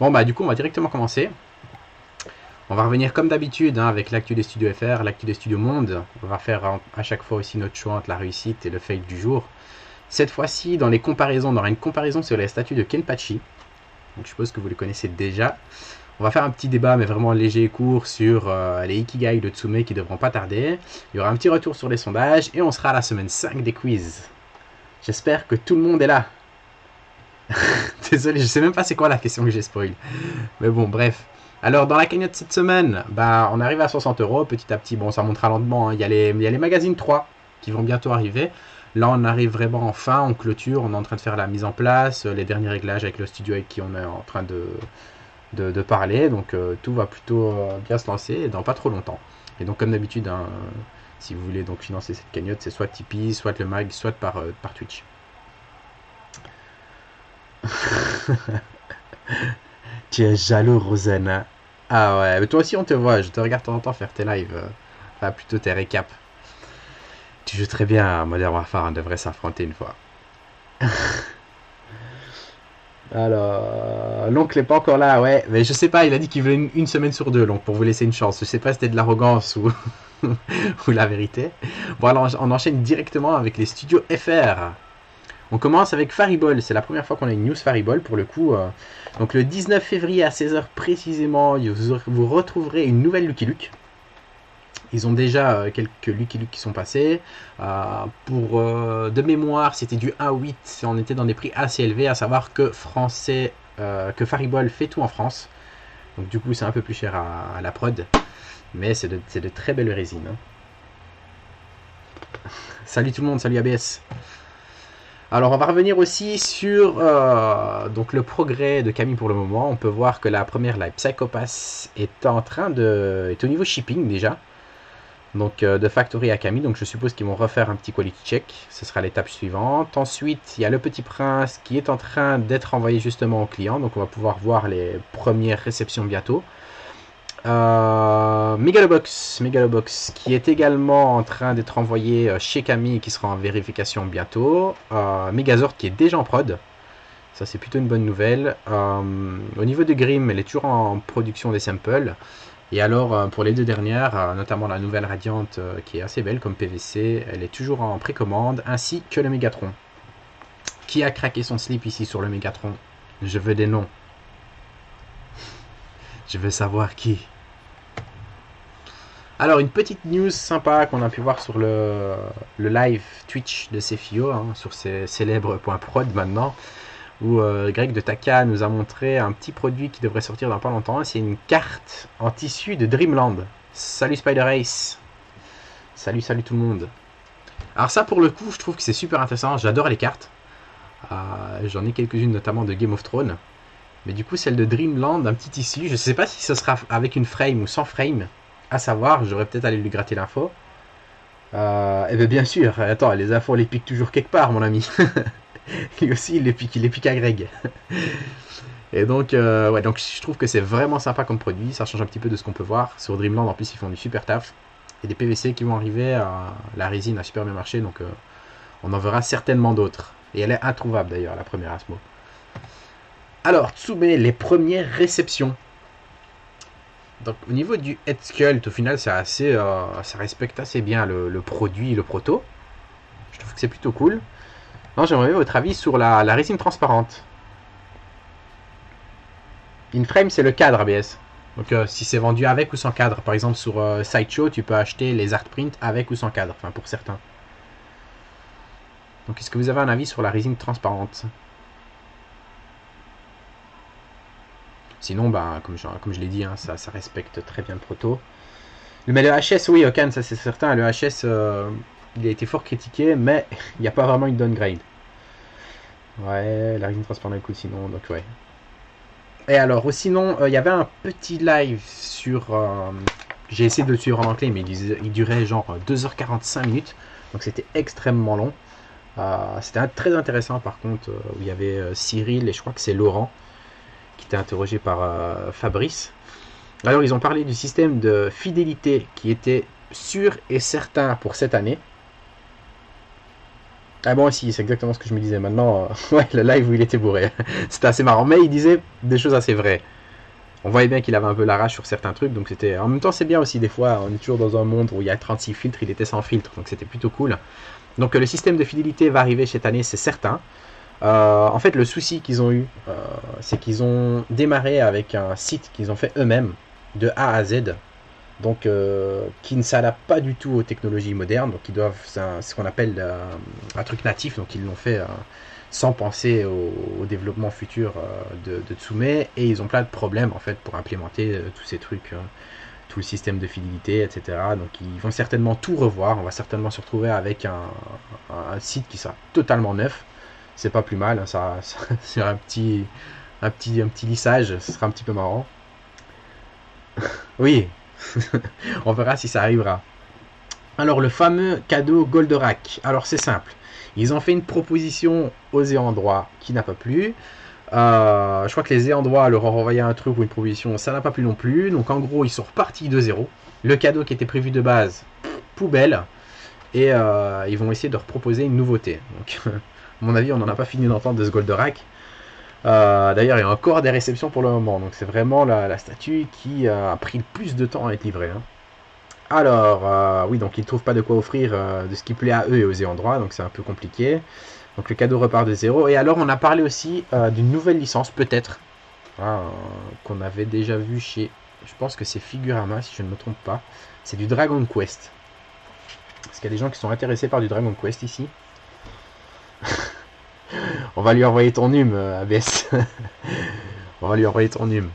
Bon bah du coup on va directement commencer. On va revenir comme d'habitude hein, avec l'actu des studios FR, l'actu des studios Monde. On va faire à chaque fois aussi notre choix entre la réussite et le fail du jour. Cette fois-ci, dans les comparaisons, on aura une comparaison sur les statuts de Kenpachi. Donc je suppose que vous les connaissez déjà. On va faire un petit débat, mais vraiment léger et court, sur les Ikigai de Tsume qui devront pas tarder. Il y aura un petit retour sur les sondages et on sera à la semaine 5 des quiz. J'espère que tout le monde est là. Désolé, je sais même pas c'est quoi la question que j'ai spoil. Mais bon, bref. Alors, dans la cagnotte cette semaine, bah, on arrive à 60 euros petit à petit. Bon, ça montera lentement. Hein. Il y a les magazines 3 qui vont bientôt arriver. Là, on arrive vraiment enfin, on clôture. On est en train de faire la mise en place, les derniers réglages avec le studio avec qui on est en train de parler. Donc, tout va plutôt bien se lancer dans pas trop longtemps. Et donc, comme d'habitude, hein, si vous voulez donc financer cette cagnotte, c'est soit Tipeee, soit le mag, soit par Twitch. Tu es jaloux, Rosanna. Ah ouais, mais toi aussi on te voit, je te regarde de temps en temps faire tes lives. Enfin, plutôt tes récaps. Tu joues très bien à Modern Warfare, on devrait s'affronter une fois. Alors, l'oncle est pas encore là, ouais. Mais je sais pas, il a dit qu'il voulait une semaine sur deux, donc pour vous laisser une chance. Je sais pas si c'était de l'arrogance ou, ou la vérité. Bon, alors on enchaîne directement avec les studios FR. On commence avec Faribol, c'est la première fois qu'on a une news Faribol pour le coup. Donc le 19 février à 16 h précisément, vous retrouverez une nouvelle Lucky Luke. Ils ont déjà quelques Lucky Luke qui sont passés. De mémoire, c'était du 1,8 et on était dans des prix assez élevés, à savoir que que Faribol fait tout en France. Donc du coup c'est un peu plus cher à la prod, mais c'est de très belles résines. Hein. Salut tout le monde, salut ABS. Alors on va revenir aussi sur donc le progrès de Camille pour le moment. On peut voir que la première live Psychopass est au niveau shipping déjà. Donc de Factory à Camille. Donc je suppose qu'ils vont refaire un petit quality check. Ce sera l'étape suivante. Ensuite il y a le Petit Prince qui est en train d'être envoyé justement au client. Donc on va pouvoir voir les premières réceptions bientôt. Megalobox qui est également en train d'être envoyé chez Camille, qui sera en vérification bientôt. Megazord qui est déjà en prod, ça c'est plutôt une bonne nouvelle. Au niveau de Grim, elle est toujours en production des samples. Et alors pour les deux dernières, notamment la nouvelle Radiante qui est assez belle comme PVC, elle est toujours en précommande, ainsi que le Megatron. Qui a craqué son slip ici sur le Megatron? Je veux des noms. Je veux savoir qui. Alors, une petite news sympa qu'on a pu voir sur le live Twitch de Cefio, hein, sur ses célèbres.prod maintenant, où Greg de Taka nous a montré un petit produit qui devrait sortir dans pas longtemps. C'est une carte en tissu de Dreamland. Salut Spider Ace. Salut tout le monde. Alors ça, pour le coup, je trouve que c'est super intéressant. J'adore les cartes. J'en ai quelques-unes, notamment de Game of Thrones. Mais du coup, celle de Dreamland, un petit tissu. Je ne sais pas si ce sera avec une frame ou sans frame. À savoir, j'aurais peut-être allé lui gratter l'info. Et bien sûr, attends, les infos on les pique toujours quelque part, mon ami. Lui aussi, il les pique à Greg. Et donc, ouais, donc je trouve que c'est vraiment sympa comme produit. Ça change un petit peu de ce qu'on peut voir. Sur Dreamland, en plus, ils font du super taf. Et des PVC qui vont arriver. La résine a super bien marché, donc on en verra certainement d'autres. Et elle est introuvable d'ailleurs, la première Asmo. Alors, Tsume, les premières réceptions. Donc au niveau du head sculpt, au final, c'est assez, ça respecte assez bien le produit, le proto. Je trouve que c'est plutôt cool. Non, j'aimerais votre avis sur la résine transparente. In-frame, c'est le cadre ABS. Donc si c'est vendu avec ou sans cadre. Par exemple, sur Sideshow, tu peux acheter les art prints avec ou sans cadre. Enfin, pour certains. Donc est-ce que vous avez un avis sur la résine transparente? Sinon, ben, comme je l'ai dit, hein, ça respecte très bien le proto. Mais le HS, oui, Okan, ça c'est certain. Le HS, il a été fort critiqué, mais il n'y a pas vraiment une downgrade. Ouais, la résine transparente est cool sinon, donc ouais. Et alors, sinon, il y avait un petit live sur... j'ai essayé de le suivre en anglais, mais il durait genre 2h45 minutes. Donc c'était extrêmement long. C'était très intéressant par contre, où il y avait Cyril et je crois que c'est Laurent qui était interrogé par Fabrice. Alors ils ont parlé du système de fidélité qui était sûr et certain pour cette année. Ah bon, si, c'est exactement ce que je me disais. Maintenant, ouais, le live où il était bourré. C'était assez marrant, mais il disait des choses assez vraies. On voyait bien qu'il avait un peu la rage sur certains trucs, donc c'était... En même temps, c'est bien aussi, des fois, on est toujours dans un monde où il y a 36 filtres, il était sans filtre, donc c'était plutôt cool. Donc le système de fidélité va arriver cette année, c'est certain. En fait, le souci qu'ils ont eu, c'est qu'ils ont démarré avec un site qu'ils ont fait eux-mêmes, de A à Z, donc qui ne s'adapte pas du tout aux technologies modernes, donc ils doivent, c'est ce qu'on appelle un truc natif, donc ils l'ont fait sans penser au développement futur de Tsume, et ils ont plein de problèmes en fait pour implémenter tous ces trucs, tout le système de fidélité, etc. Donc ils vont certainement tout revoir, on va certainement se retrouver avec un site qui sera totalement neuf, c'est pas plus mal, hein, c'est un petit lissage, ce sera un petit peu marrant. Oui, on verra si ça arrivera. Alors le fameux cadeau Goldorak, alors c'est simple. Ils ont fait une proposition aux ayants droit qui n'a pas plu. Je crois que les ayants droit leur ont renvoyé un truc ou une proposition, ça n'a pas plu non plus. Donc en gros, ils sont repartis de zéro. Le cadeau qui était prévu de base, poubelle. Et ils vont essayer de reproposer une nouveauté. Donc, à mon avis, on n'en a pas fini d'entendre de ce Goldorak. D'ailleurs, il y a encore des réceptions pour le moment. Donc c'est vraiment la statue qui a pris le plus de temps à être livrée. Hein. Alors, oui, donc ils ne trouvent pas de quoi offrir de ce qui plaît à eux et aux ayants droit, donc c'est un peu compliqué. Donc le cadeau repart de zéro. Et alors, on a parlé aussi d'une nouvelle licence, peut-être, hein, qu'on avait déjà vu chez, je pense que c'est Figurama, si je ne me trompe pas. C'est du Dragon Quest. Est-ce qu'il y a des gens qui sont intéressés par du Dragon Quest ici? On va lui envoyer ton num, ABS. On va lui envoyer ton num.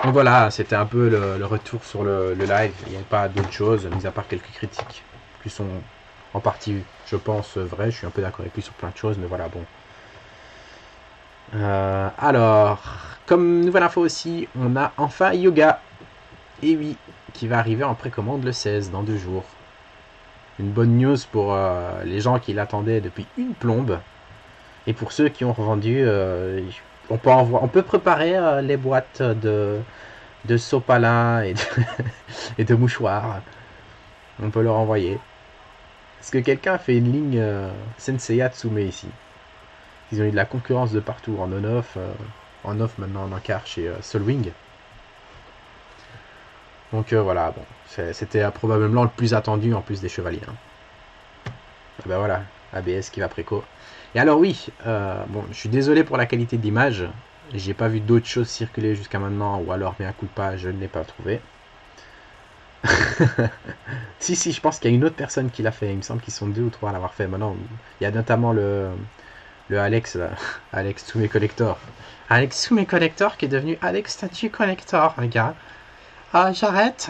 Donc voilà, c'était un peu le retour sur le live. Il n'y avait pas d'autre chose, mis à part quelques critiques qui sont en partie, je pense, vraies. Je suis un peu d'accord avec lui sur plein de choses, mais voilà, bon. Alors, comme nouvelle info aussi, on a enfin Yoga. Et oui, qui va arriver en précommande le 16, dans 2 jours. Une bonne news pour les gens qui l'attendaient depuis une plombe. Et pour ceux qui ont revendu, on peut préparer les boîtes de sopalin et de mouchoirs. On peut leur envoyer. Est-ce que quelqu'un a fait une ligne Senseiya Tsume ici? Ils ont eu de la concurrence de partout, en on-off, en off maintenant en encart chez Solwing. Donc voilà, bon, c'était probablement le plus attendu en plus des chevaliers. Hein. Et ben voilà, ABS qui va préco. Et alors oui, bon, je suis désolé pour la qualité d'image. J'ai pas vu d'autres choses circuler jusqu'à maintenant, ou alors mais un coup de pas, je ne l'ai pas trouvé. si, je pense qu'il y a une autre personne qui l'a fait. Il me semble qu'ils sont 2 ou 3 à l'avoir fait. Maintenant, il y a notamment le Alex, là. Alex Tsume Collector. Alex Tsume Collector qui est devenu Alex Statue Collector, les gars. Ah, j'arrête.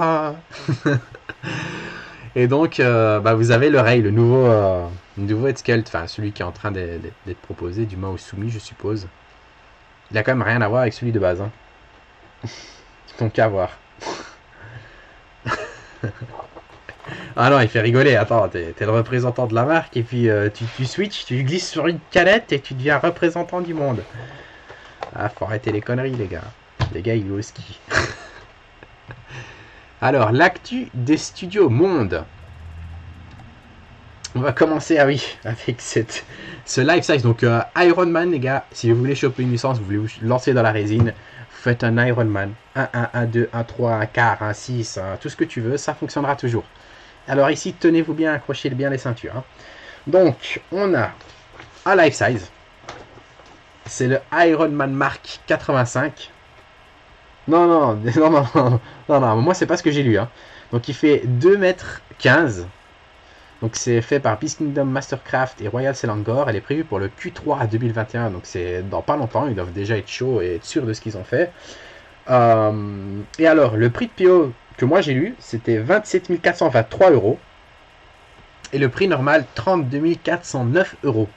Et donc, vous avez le Rei, le nouveau Headsculpt, enfin celui qui est en train d'être proposé, du moins au soumis, je suppose. Il a quand même rien à voir avec celui de base. Hein. Donc à voir. Ah non, il fait rigoler. Attends, t'es le représentant de la marque et puis tu switches, tu glisses sur une canette et tu deviens représentant du monde. Ah, faut arrêter les conneries, les gars. Les gars, ils vont au ski. Alors, l'actu des studios Monde. On va commencer, ah oui, avec ce life size. Donc, Iron Man, les gars, si vous voulez choper une licence, vous voulez vous lancer dans la résine, vous faites un Iron Man. 1, 1, 2, 1, 3, 1 quart, 1, 6, tout ce que tu veux, ça fonctionnera toujours. Alors ici, tenez-vous bien, accrochez bien les ceintures. Hein. Donc, on a un life size. C'est le Iron Man Mark 85. Non, moi c'est pas ce que j'ai lu. Hein. Donc il fait 2,15 m. Donc c'est fait par Beast Kingdom Mastercraft et Royal Selangor. Elle est prévue pour le Q3 2021. Donc c'est dans pas longtemps. Ils doivent déjà être chauds et être sûrs de ce qu'ils ont fait. Et alors, le prix de PO que moi j'ai lu, c'était 27 423 €. Et le prix normal, 32 409 €.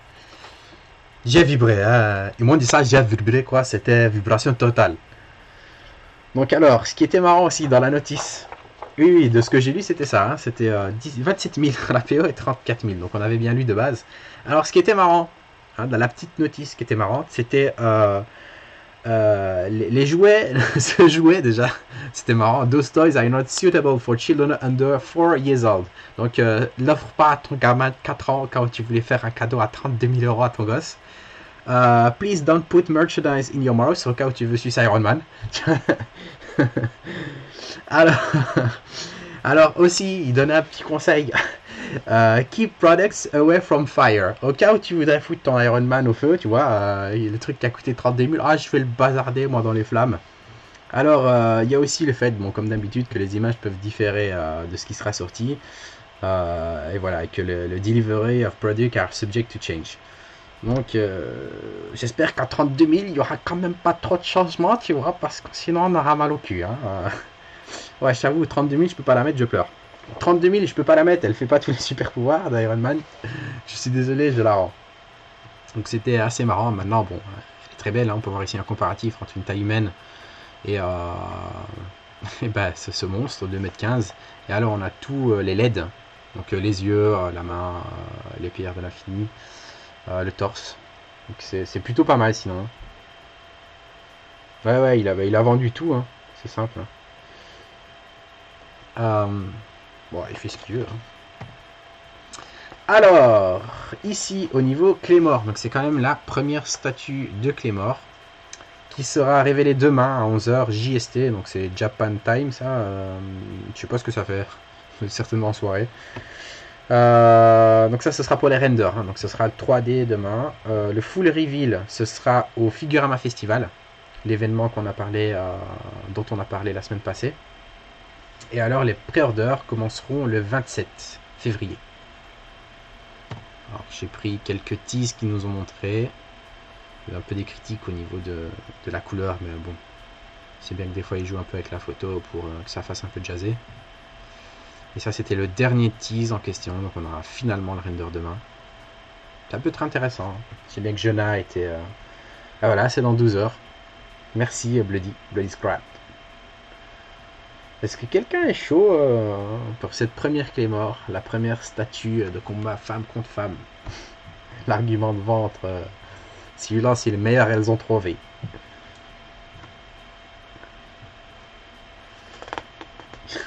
J'ai vibré. Hein. Ils m'ont dit ça, j'ai vibré quoi. C'était vibration totale. Donc alors, ce qui était marrant aussi dans la notice, oui, de ce que j'ai lu, c'était ça. Hein, c'était 27 000 la PO et 34 000. Donc on avait bien lu de base. Alors ce qui était marrant, hein, dans la petite notice qui était marrante, c'était Les jouets, ce jouet déjà, c'était marrant. Those toys are not suitable for children under 4 years old. Donc, l'offre pas à ton gamin de 4 ans quand tu voulais faire un cadeau à 32 000 euros à ton gosse. Please don't put merchandise in your mouth, au cas où tu veux sucer Iron Man. alors, alors aussi, il donnait un petit conseil. Keep products away from fire. Au cas où tu voudrais foutre ton Iron Man au feu, tu vois, le truc qui a coûté 32 000, ah, je vais le bazarder moi dans les flammes. Alors, il y a aussi le fait, bon, comme d'habitude, que les images peuvent différer de ce qui sera sorti. Et voilà, que le delivery of product are subject to change. Donc, j'espère qu'à 32 000, il n'y aura quand même pas trop de changements, tu vois, parce que sinon on aura mal au cul. Hein. Ouais, j'avoue, 32 000, je peux pas la mettre, je pleure. 32 000, je peux pas la mettre, elle fait pas tous les super pouvoirs d'Iron Man. Je suis désolé, je la rends. Donc c'était assez marrant. Maintenant, bon, elle est très belle, hein. On peut voir ici un comparatif entre une taille humaine et, et ben, ce monstre de 2,15 m. Et alors, on a tous les LED, donc les yeux, la main, les pierres de l'infini, le torse. Donc c'est plutôt pas mal sinon. Ouais, il a vendu tout, hein. C'est simple. Bon, il fait ce qu'il veut. Hein. Alors, ici au niveau Claymore, donc c'est quand même la première statue de Claymore qui sera révélée demain à 11 h JST, donc c'est Japan Time, ça. Je sais pas ce que ça fait, certainement en soirée. Donc ça, ce sera pour les renders, hein. Donc ce sera le 3D demain. Le full reveal, ce sera au Figurama Festival, l'événement qu'on a parlé, dont on a parlé la semaine passée. Et alors les pré-orders commenceront le 27 février. Alors j'ai pris quelques teases qui nous ont montré. Il y a un peu des critiques au niveau de la couleur, mais bon, c'est bien que des fois ils jouent un peu avec la photo pour que ça fasse un peu jazzer. Et ça c'était le dernier tease en question, donc on aura finalement le render demain. Ça peut être intéressant. C'est bien que Jonah était... Ah voilà, c'est dans 12 h. Merci Bloody Scrap. Est-ce que quelqu'un est chaud pour cette première Claymore, la première statue de combat femme contre femme? L'argument de vente, celui-là c'est le meilleur, elles ont trouvé.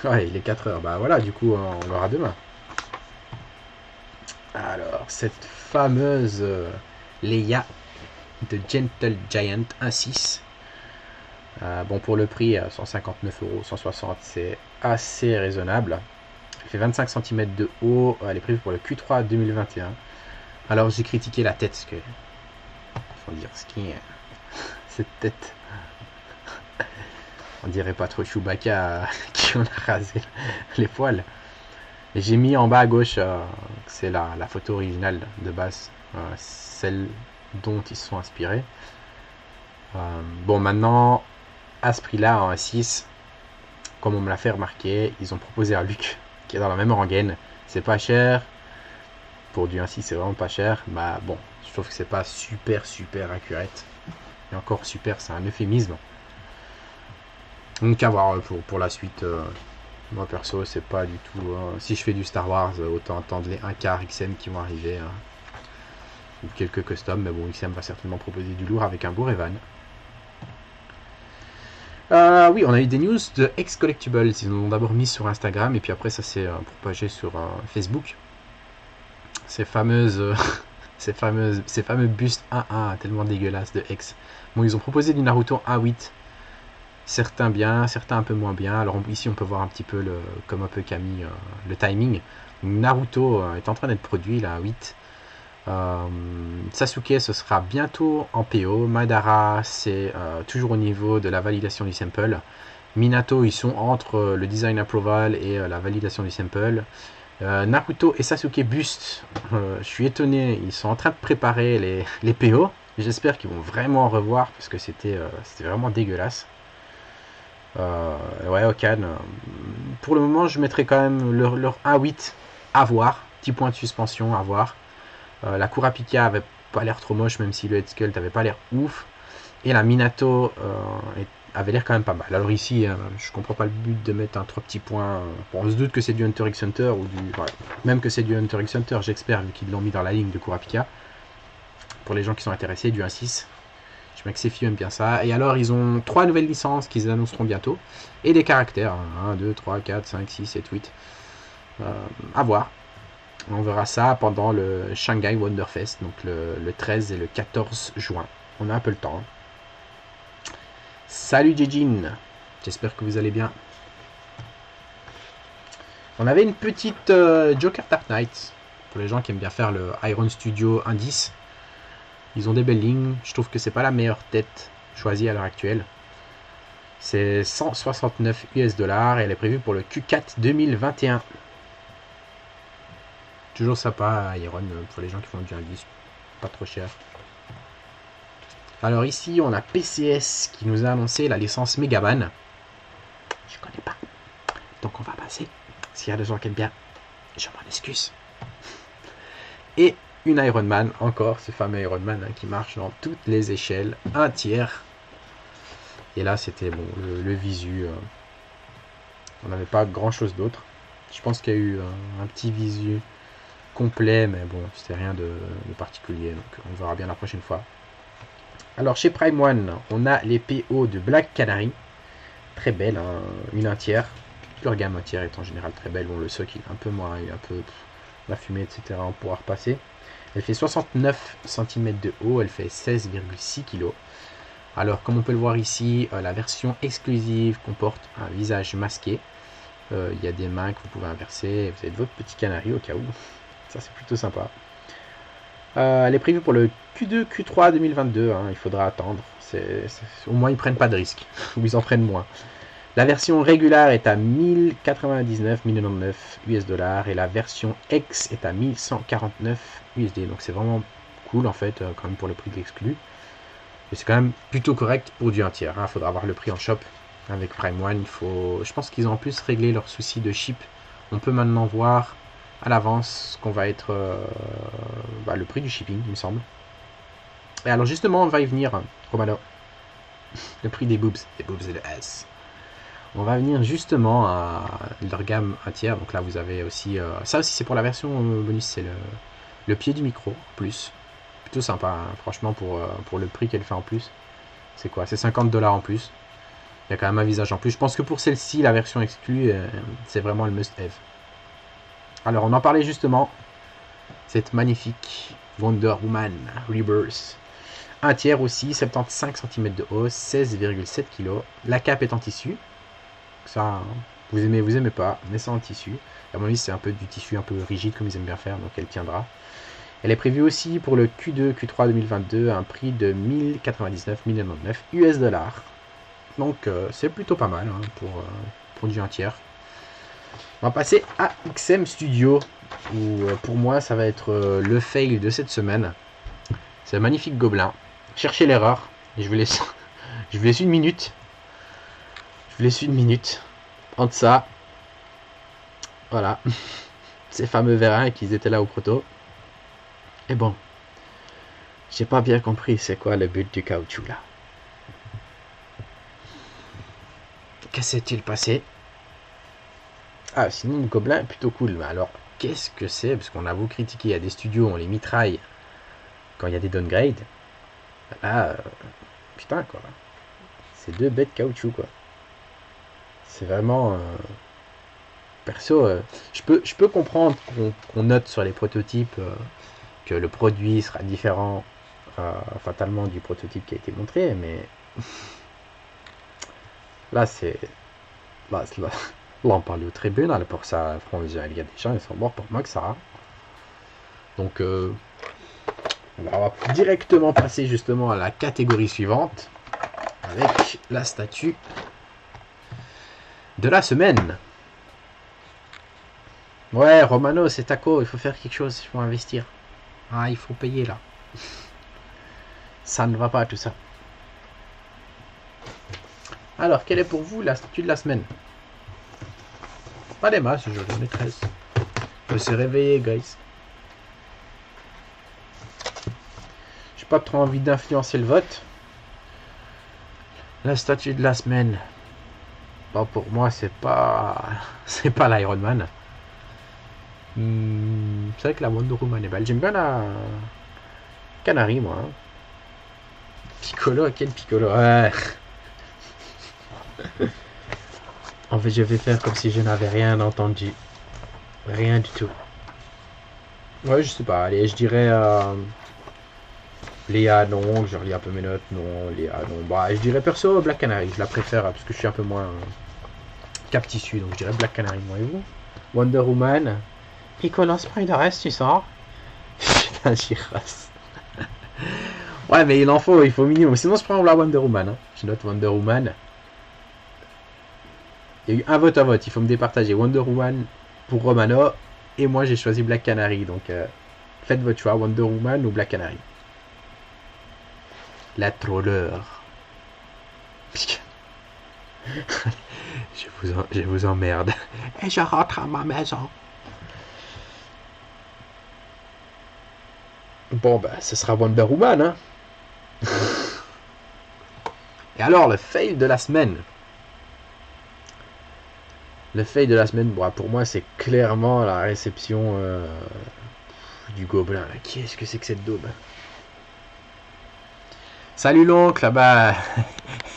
Ouais, il est 4 h. Bah voilà, du coup, on l'aura demain. Alors, cette fameuse Leia de Gentle Giant 1.6. Bon, pour le prix, 159 €, 160, c'est assez raisonnable. Elle fait 25 cm de haut. Elle est prévue pour le Q3 2021. Alors, j'ai critiqué la tête, parce que... faut dire ce qui est... cette tête... On dirait pas trop Chewbacca qui en a rasé les poils. Et j'ai mis en bas à gauche, c'est la photo originale de base, celle dont ils se sont inspirés. Bon, maintenant, à ce prix-là, en 1.6, comme on me l'a fait remarquer, ils ont proposé un Luke qui est dans la même rengaine. C'est pas cher. Pour du 1.6, c'est vraiment pas cher. Bah bon, je trouve que c'est pas super accurate. Et encore super, c'est un euphémisme. Donc à voir pour la suite. Moi perso, c'est pas du tout... si je fais du Star Wars, autant attendre les 1/4 XM qui vont arriver. Ou quelques customs, mais bon, XM va certainement proposer du lourd avec un beau Revan. Oui, on a eu des news de X Collectibles. Ils nous ont d'abord mis sur Instagram et puis après ça s'est propagé sur Facebook. Ces fameux bustes 1-1 tellement dégueulasses de X. Bon, ils ont proposé du Naruto 1.8. Certains bien, certains un peu moins bien. Alors ici on peut voir un petit peu, comme un peu Camille, le timing. Naruto est en train d'être produit là, 8. Sasuke ce sera bientôt en PO. Madara c'est toujours au niveau de la validation du sample. Minato ils sont entre le design approval et la validation du sample. Naruto et Sasuke buste, je suis étonné, ils sont en train de préparer les PO. J'espère qu'ils vont vraiment revoir parce que c'était vraiment dégueulasse. Ouais, Okan, pour le moment je mettrai quand même leur 1.8 à voir, petit point de suspension à voir. La Kurapika avait pas l'air trop moche, même si le Head Sculpt avait pas l'air ouf, et la Minato avait l'air quand même pas mal. Alors ici je comprends pas le but de mettre un 3 petits points. Bon, on se doute que c'est du Hunter x Hunter ou du... Ouais, même que c'est du Hunter x Hunter, j'espère, vu qu'ils l'ont mis dans la ligne de Kurapika. Pour les gens qui sont intéressés, du 1.6, Je sais que CFIO aime bien ça. Et alors, ils ont 3 nouvelles licences qu'ils annonceront bientôt. Et des caractères. 1, 2, 3, 4, 5, 6, 7, 8. À voir. On verra ça pendant le Shanghai Wonderfest. Donc le 13 et le 14 juin. On a un peu le temps. Salut Jejin. J'espère que vous allez bien. On avait une petite Joker Dark Knight. Pour les gens qui aiment bien faire le Iron Studio Indice. Ils ont des belles lignes. Je trouve que c'est pas la meilleure tête choisie à l'heure actuelle. C'est 169 US dollars et elle est prévue pour le Q4 2021. Toujours sympa Iron pour les gens qui font du indice. Pas trop cher. Alors ici on a PCS qui nous a annoncé la licence Megaman. Je connais pas. Donc on va passer. S'il y a des gens qui aiment bien, je m'en excuse. Et une Iron Man, encore ce fameux Iron Man qui marche dans toutes les échelles, 1 tiers. Et là c'était bon, le visu. On n'avait pas grand chose d'autre. Je pense qu'il y a eu un petit visu complet, mais bon, c'était rien de particulier. Donc on verra bien la prochaine fois. Alors chez Prime One, on a les PO de Black Canary. Très belle, hein, une 1 tiers. Leur gamme 1 tiers est en général très belle. Bon, le soc il est un peu moins, il est un peu la fumée, etc. On pourra repasser. Elle fait 69 cm de haut, elle fait 16,6 kg. Alors, comme on peut le voir ici, la version exclusive comporte un visage masqué. Il y a des mains que vous pouvez inverser. Vous avez votre petit canari au cas où. Ça, c'est plutôt sympa. Elle est prévue pour le Q2, Q3 2022. Hein, il faudra attendre. Au moins, ils ne prennent pas de risques. Ou ils en prennent moins. La version régulière est à 1099 US dollars et la version X est à 1149 USD. Donc c'est vraiment cool en fait, quand même pour le prix de l'exclu. Et c'est quand même plutôt correct pour du 1 tiers. Il faudra avoir le prix en shop avec Prime One. Je pense qu'ils ont en plus réglé leur souci de ship. On peut maintenant voir à l'avance ce qu'on va être le prix du shipping, il me semble. Et alors justement, on va y venir, Romano. Le prix des boobs et le S. On va venir justement à leur gamme 1 tiers. Donc là, vous avez aussi... ça aussi, c'est pour la version bonus. C'est le pied du micro, plus. Plutôt sympa, hein, franchement, pour le prix qu'elle fait en plus. C'est quoi? C'est 50 $ en plus. Il y a quand même un visage en plus. Je pense que pour celle-ci, la version exclue, c'est vraiment le must-have. Alors, on en parlait justement. Cette magnifique Wonder Woman Rebirth. 1 tiers aussi, 75 cm de haut, 16,7 kg. La cape est en tissu. Ça, vous aimez pas, mais c'est en tissu. À mon avis, c'est un peu du tissu un peu rigide comme ils aiment bien faire, donc elle tiendra. Elle est prévue aussi pour le Q2, Q3 2022 à un prix de 1099 US dollars. Donc c'est plutôt pas mal hein, pour du 1 tiers. On va passer à XM Studio, où pour moi ça va être le fail de cette semaine. C'est un magnifique gobelin. Cherchez l'erreur. Et je vous laisse une minute. Je vous laisse une minute entre ça. Voilà. Ces fameux vérins qui étaient là au proto. Et bon. J'ai pas bien compris c'est quoi le but du caoutchouc là. Que s'est-il passé? Ah, sinon le gobelin est plutôt cool. Mais alors, qu'est-ce que c'est? Parce qu'on a beau critiquer, il y a des studios, on les mitraille quand il y a des downgrades. Là, putain quoi. C'est 2 bêtes caoutchouc quoi. C'est vraiment... perso, je peux comprendre qu'on note sur les prototypes que le produit sera différent fatalement du prototype qui a été montré, mais là c'est... Là, on parle au tribunal pour ça, franchement, il y a des gens, ils sont morts pour moi que ça. Donc, on va directement passer justement à la catégorie suivante, avec la statue de la semaine. Ouais, Romano, c'est taco, il faut faire quelque chose, il faut investir. Ah, il faut payer là. Ça ne va pas tout ça. Alors, quelle est pour vous la statue de la semaine? Pas des masses, j'en ai 13. Je me suis réveillé, guys. J'ai pas trop envie d'influencer le vote. La statue de la semaine. Bon, pour moi, c'est pas l'Iron Man. C'est vrai que la Wonder Woman est belle. J'aime bien la Canary, moi. Piccolo, quel Piccolo? Ouais. En fait, je vais faire comme si je n'avais rien entendu. Rien du tout. Ouais, je sais pas. Allez, je dirais Léa, non. Je relis un peu mes notes. Non, Léa, non. Bah, je dirais perso Black Canary. Je la préfère parce que je suis un peu moins cap tissu. Donc, je dirais Black Canary. Moi et vous? Wonder Woman. Piccolo Spider-S, tu sors? Putain, Shiraz. Ouais, mais il faut minimum. Sinon, je prends la Wonder Woman. Hein. Je note Wonder Woman. Il y a eu un vote à vote. Il faut me départager. Wonder Woman pour Romano. Et moi, j'ai choisi Black Canary. Donc, faites votre choix. Wonder Woman ou Black Canary. La troller. je vous emmerde. Et je rentre à ma maison. Bon, bah, ce sera Wonder Woman, hein. Et alors, le fail de la semaine. Le fail de la semaine, bon, pour moi, c'est clairement la réception du gobelin. Qu'est-ce que c'est que cette daube? Salut l'oncle, bah,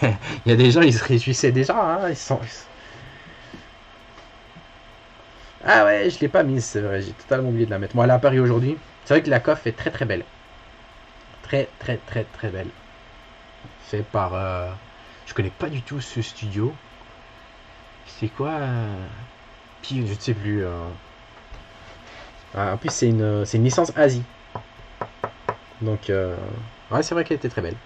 il y a des gens, ils se réjouissaient déjà, hein, ils sont... Ah ouais, je l'ai pas mise, c'est vrai, j'ai totalement oublié de la mettre. Moi, elle a apparu aujourd'hui. C'est vrai que la coiffe est très très belle. Très très très très belle. Fait par... Je connais pas du tout ce studio. C'est quoi Puis je ne sais plus. En plus, c'est une licence Asie. Donc, ouais, c'est vrai qu'elle était très belle.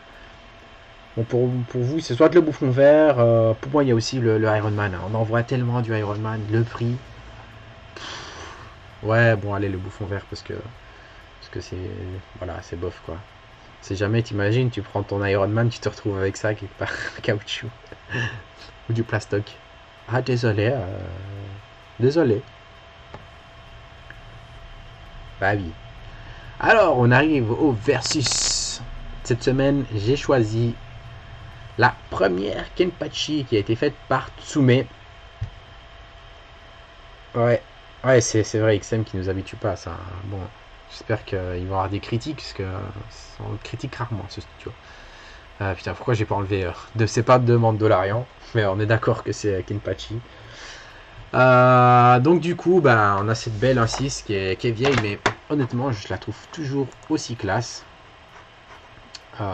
Bon, pour vous, c'est soit le bouffon vert. Pour moi, il y a aussi le Iron Man. On en voit tellement du Iron Man. Le prix. Ouais, bon, allez, le bouffon vert parce que c'est. Voilà, c'est bof quoi. C'est jamais, t'imagines, tu prends ton Iron Man, tu te retrouves avec ça quelque part. Caoutchouc. Ou du plastoc. Ah, désolé. Désolé. Bah oui. Alors, on arrive au versus. Cette semaine, j'ai choisi la première Kenpachi qui a été faite par Tsume. Ouais, ouais, c'est vrai, XM qui nous habitue pas à ça. Bon, j'espère qu'il va y avoir des critiques, parce que on critique rarement ce studio. Putain, pourquoi j'ai pas enlevé de c'est pas de Mandalorian, mais on est d'accord que c'est Kenpachi. Donc du coup, bah, on a cette belle 1.6 qui est vieille, mais honnêtement, je la trouve toujours aussi classe. Je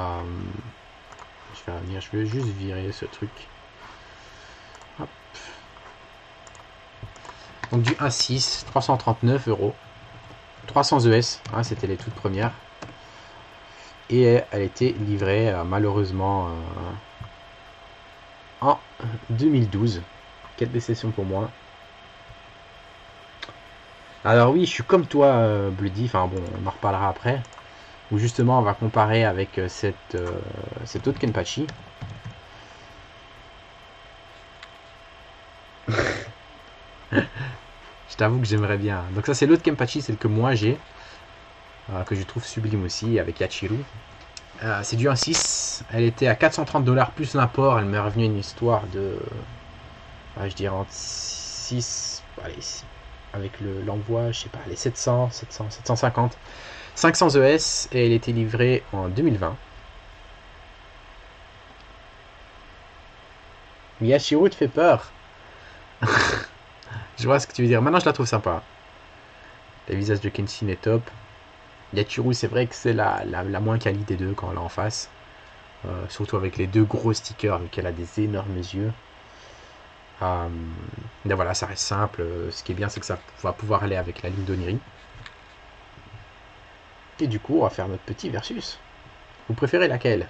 vais revenir, je vais juste virer ce truc. Hop. Donc du 1.6, 339 €. 300 ES, hein, c'était les toutes premières. Et elle était livrée malheureusement en 2012. Quelle déception pour moi. Alors oui, je suis comme toi, Bloody, enfin bon, on en reparlera après. Où justement, on va comparer avec cette autre Kenpachi. Je t'avoue que j'aimerais bien. Donc ça, c'est l'autre Kenpachi, celle que moi j'ai. Que je trouve sublime aussi, avec Yachiru. C'est du 1.6. Elle était à 430 $ plus l'import. Elle m'est revenue une histoire de... je dirais entre 6... Allez, avec l'envoi, je sais pas, les 700, 750, 500 ES, et elle était livrée en 2020. Miyashiro te fait peur. Je vois ce que tu veux dire. Maintenant, je la trouve sympa. Le visage de Kenshin est top. Yachiru, c'est vrai que c'est la moins quali des deux quand on l'a en face. Surtout avec les deux gros stickers, vu qu'elle a des énormes yeux. Mais voilà, ça reste simple. Ce qui est bien, c'est que ça va pouvoir aller avec la ligne d'Oniri. Et du coup, on va faire notre petit versus. Vous préférez laquelle?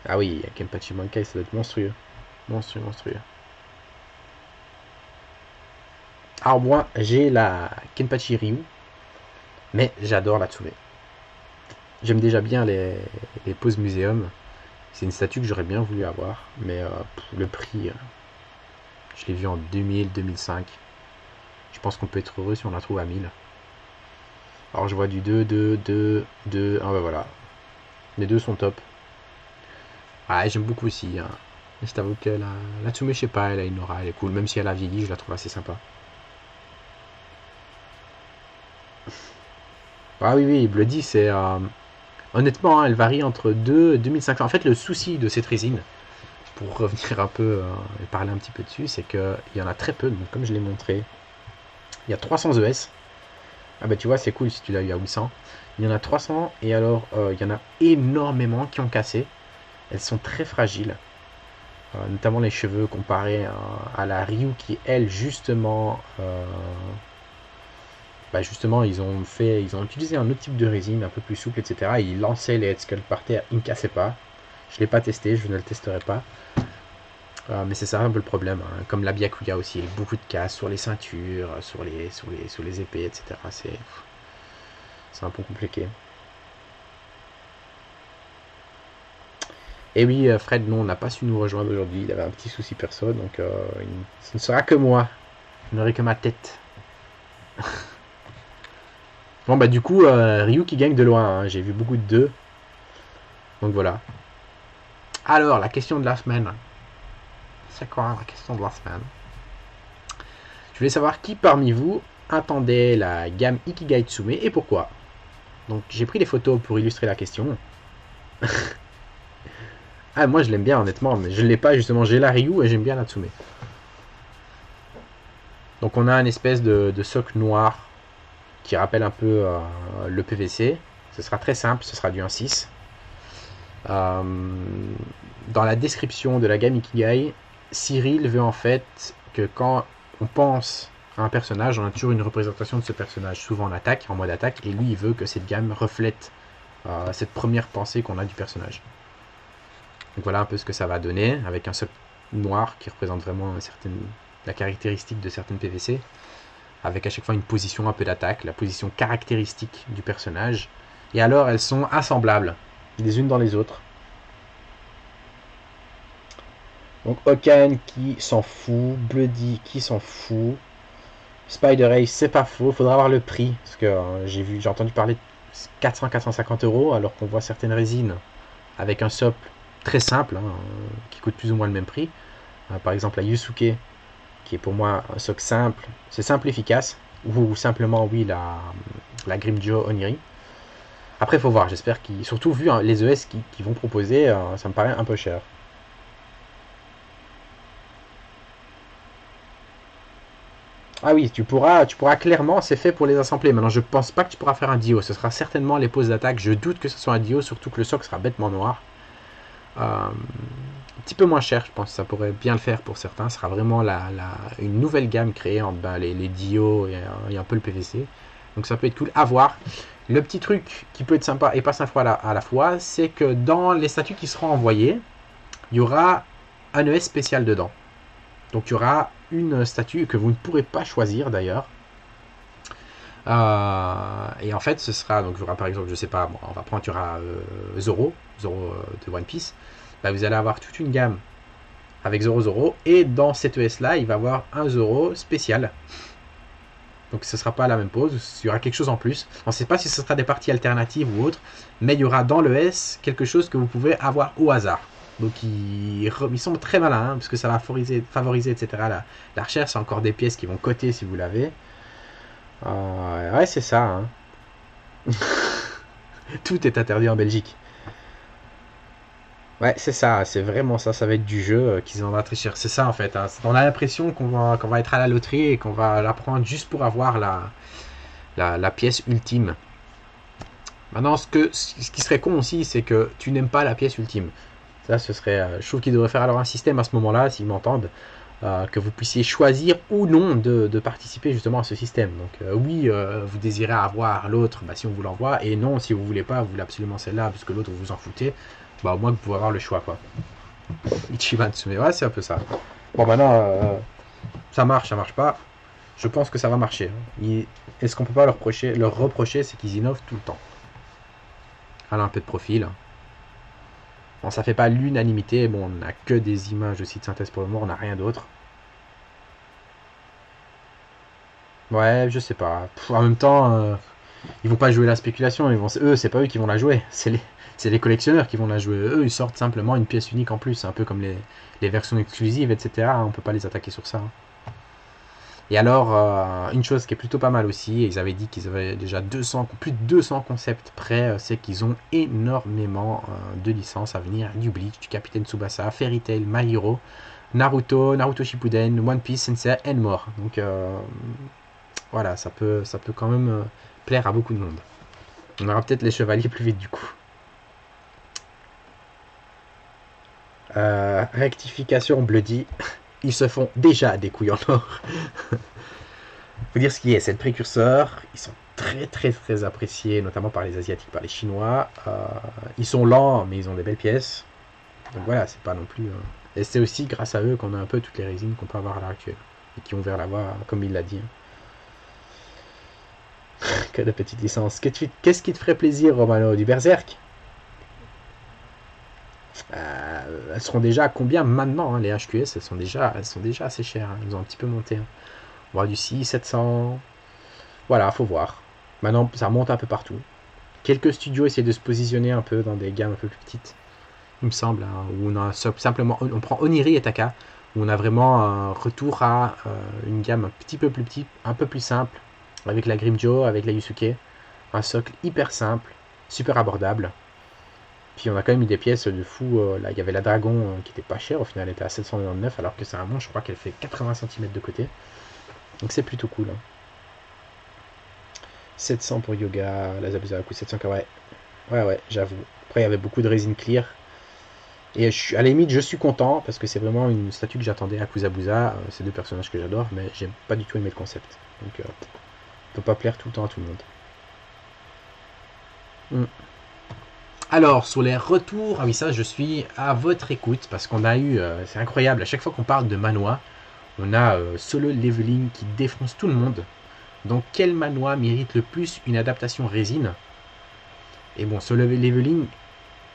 Ah oui, Kenpachi Bankai, ça doit être monstrueux. Monstrueux, monstrueux. Alors moi, j'ai la Kenpachi Ryu. Mais j'adore la Tsume. J'aime déjà bien les poses muséum. C'est une statue que j'aurais bien voulu avoir. Mais le prix, je l'ai vu en 2000, 2005. Je pense qu'on peut être heureux si on la trouve à 1000. Alors je vois du 2, 2, 2, 2. Ah bah voilà. Les deux sont top. Ouais, j'aime beaucoup aussi. Hein. Je t'avoue que la Tsume, je sais pas, elle a une aura, elle est cool. Même si elle a vieilli, je la trouve assez sympa. Ah oui, oui, Bloody, c'est... honnêtement, hein, elle varie entre 2 et 2500. En fait, le souci de cette résine, pour revenir un peu et parler un petit peu dessus, c'est qu'il y en a très peu. Donc, comme je l'ai montré, il y a 300 ES. Ah bah tu vois, c'est cool si tu l'as eu à 800. Il y en a 300 et alors il y en a énormément qui ont cassé. Elles sont très fragiles. Notamment les cheveux comparés à la Ryu qui, elle, justement... bah justement, ils ont utilisé un autre type de résine, un peu plus souple, etc. Et ils lançaient les headsculls par terre, ils ne cassaient pas. Je ne l'ai pas testé, je ne le testerai pas. Mais c'est ça un peu le problème, hein. Comme la Byakuya aussi, il y a beaucoup de casse sur les ceintures, sur les épées, etc. C'est un peu compliqué. Et oui, Fred, non, n'a pas su nous rejoindre aujourd'hui. Il avait un petit souci perso, donc ce ne sera que moi. Je n'aurai que ma tête. Bon, bah, du coup, Ryu qui gagne de loin, hein. J'ai vu beaucoup de 2. Donc voilà. Alors, la question de la semaine. C'est quoi la question de la semaine? Je voulais savoir qui parmi vous attendait la gamme Ikigai Tsume et pourquoi. Donc, j'ai pris des photos pour illustrer la question. Ah, moi je l'aime bien honnêtement, mais je l'ai pas justement. J'ai la Ryu et j'aime bien la Tsume. Donc on a une espèce de socle noir qui rappelle un peu le PVC. Ce sera très simple, ce sera du 1.6. Dans la description de la gamme Ikigai, Cyril veut en fait que quand on pense à un personnage, on a toujours une représentation de ce personnage, souvent en attaque, en mode attaque, et lui il veut que cette gamme reflète cette première pensée qu'on a du personnage. Donc voilà un peu ce que ça va donner, avec un socle noir qui représente vraiment la caractéristique de certaines PVC, avec à chaque fois une position un peu d'attaque, la position caractéristique du personnage. Et alors elles sont assemblables, les unes dans les autres. Donc Okan qui s'en fout, Bloody qui s'en fout, Spider Ace c'est pas faux, faudra avoir le prix, parce que j'ai entendu parler de 400-450 euros, alors qu'on voit certaines résines avec un socle très simple, hein, qui coûte plus ou moins le même prix. Par exemple la Yusuke, qui est pour moi un socle simple, c'est simple efficace, ou simplement oui la Grimjo Oniri. Après il faut voir, j'espère qu'ils, surtout vu les ES qui vont proposer, ça me paraît un peu cher. Ah oui, tu pourras clairement, c'est fait pour les assembler. Maintenant, je pense pas que tu pourras faire un Dio. Ce sera certainement les poses d'attaque. Je doute que ce soit un Dio, surtout que le socle sera bêtement noir. Un petit peu moins cher, je pense. Ça pourrait bien le faire pour certains. Ce sera vraiment une nouvelle gamme créée entre les Dio et un peu le PVC. Donc ça peut être cool à voir. Le petit truc qui peut être sympa et pas sympa à la fois, c'est que dans les statuts qui seront envoyés, il y aura un ES spécial dedans. Donc il y aura une statue que vous ne pourrez pas choisir d'ailleurs. Et en fait ce sera, donc il y aura par exemple, je sais pas, bon, on va prendre, il y aura Zoro de One Piece. Bah, vous allez avoir toute une gamme avec Zoro, et dans cette ES là il va y avoir un Zoro spécial. Donc ce ne sera pas la même pose, il y aura quelque chose en plus. On ne sait pas si ce sera des parties alternatives ou autres, mais il y aura dans l'ES quelque chose que vous pouvez avoir au hasard. Donc ils sont très malins, hein, parce que ça va favoriser etc. La recherche, c'est encore des pièces qui vont coter si vous l'avez. Ouais, c'est ça. Hein. Tout est interdit en Belgique. Ouais, c'est ça, c'est vraiment ça, ça va être du jeu qu'ils en vont très cher. C'est ça en fait, hein. On a l'impression qu'on va être à la loterie et qu'on va la prendre juste pour avoir la pièce ultime. Maintenant, ce qui serait con aussi, c'est que tu n'aimes pas la pièce ultime. Ça, ce serait. Je trouve qu'ils devraient faire alors un système à ce moment-là, s'ils m'entendent, que vous puissiez choisir ou non de participer justement à ce système. Donc, oui, vous désirez avoir l'autre, bah, si on vous l'envoie, et non, si vous voulez pas, vous voulez absolument celle-là, parce que l'autre, vous vous en foutez, bah, au moins, vous pouvez avoir le choix, quoi. Ichiban Tsume, ouais, c'est un peu ça. Bon, maintenant, ça marche pas. Je pense que ça va marcher. Est-ce qu'on peut pas leur reprocher, c'est qu'ils innovent tout le temps. Alors, un peu de profil. Bon, ça fait pas l'unanimité. Bon, on n'a que des images de site synthèse pour le moment, on n'a rien d'autre. Ouais, je sais pas. En même temps, ils vont pas jouer la spéculation. Eux, c'est pas eux qui vont la jouer. C'est les collectionneurs qui vont la jouer. Eux, ils sortent simplement une pièce unique en plus. C'est un peu comme les versions exclusives, etc. On peut pas les attaquer sur ça. Et alors, une chose qui est plutôt pas mal aussi, et ils avaient dit qu'ils avaient déjà plus de 200 concepts prêts, c'est qu'ils ont énormément de licences à venir, du Bleach, du Capitaine Tsubasa, Fairy Tail, My Hero, Naruto, Naruto Shippuden, One Piece, Sensei, and more. Donc voilà, ça peut quand même plaire à beaucoup de monde. On aura peut-être les chevaliers plus vite du coup. Rectification Bloody, ils se font déjà des couilles en or. Faut dire ce qui est, c'est le précurseur, ils sont très appréciés, notamment par les Asiatiques, par les Chinois. Ils sont lents, mais ils ont des belles pièces. Donc voilà, c'est pas non plus... Et c'est aussi grâce à eux qu'on a un peu toutes les résines qu'on peut avoir à l'heure actuelle. Et qui ont ouvert la voie, comme il l'a dit. Que de petites licences. Qu'est-ce qui te ferait plaisir, Romano? Du Berserk? Elles seront déjà à combien maintenant, hein, les HQS? Elles sont déjà assez chères. Hein. Elles ont un petit peu monté. Hein. On va du 6, 700. Voilà, faut voir. Maintenant, ça monte un peu partout. Quelques studios essaient de se positionner un peu dans des gammes un peu plus petites. Il me semble, hein, où on a simplement, on prend Oniri et Taka, où on a vraiment un retour à une gamme un petit peu plus petite, un peu plus simple, avec la Grimjo, avec la Yusuke, un socle hyper simple, super abordable. Puis on a quand même eu des pièces de fou, là il y avait la Dragon qui était pas chère, au final elle était à 799, alors que c'est un monstre, je crois qu'elle fait 80 cm de côté. Donc c'est plutôt cool. Hein. 700 pour Yoga, la Zabuzaku, 700 ouais. Ouais, j'avoue. Après il y avait beaucoup de résine clear. Et à la limite, je suis content parce que c'est vraiment une statue que j'attendais à Kuzabuza. C'est deux personnages que j'adore, mais j'ai pas du tout aimé le concept. Donc, on peut pas plaire tout le temps à tout le monde. Alors, sur les retours, ah oui, ça, je suis à votre écoute parce qu'on a eu, c'est incroyable, à chaque fois qu'on parle de manhwa, on a Solo Leveling qui défonce tout le monde. Donc, quel manhwa mérite le plus une adaptation résine? Et bon, Solo Leveling,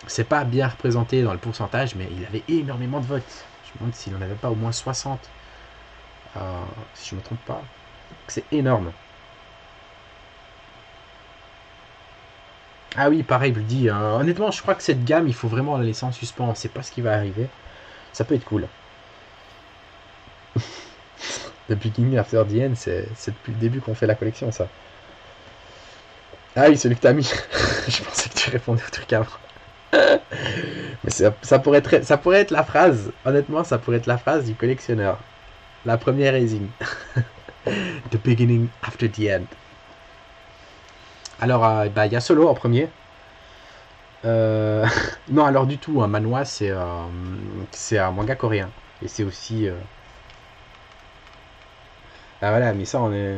c'est pas bien représenté dans le pourcentage, mais il avait énormément de votes. Je me demande s'il n'en avait pas au moins 60. Si je me trompe pas. C'est énorme. Ah oui, pareil, je le dis. Honnêtement, je crois que cette gamme, il faut vraiment la laisser en suspens. On sait pas ce qui va arriver. Ça peut être cool. Depuis King After the End, c'est depuis le début qu'on fait la collection, ça. Ah oui, celui que t'as mis. Je pensais que tu répondais au truc avant. Mais ça pourrait être la phrase, honnêtement, ça pourrait être la phrase du collectionneur. La première résine. The beginning after the end. Alors, il y a Solo en premier. Non, alors du tout, un manhwa, c'est un manga coréen. Et c'est aussi... Ah voilà, mais ça, on est...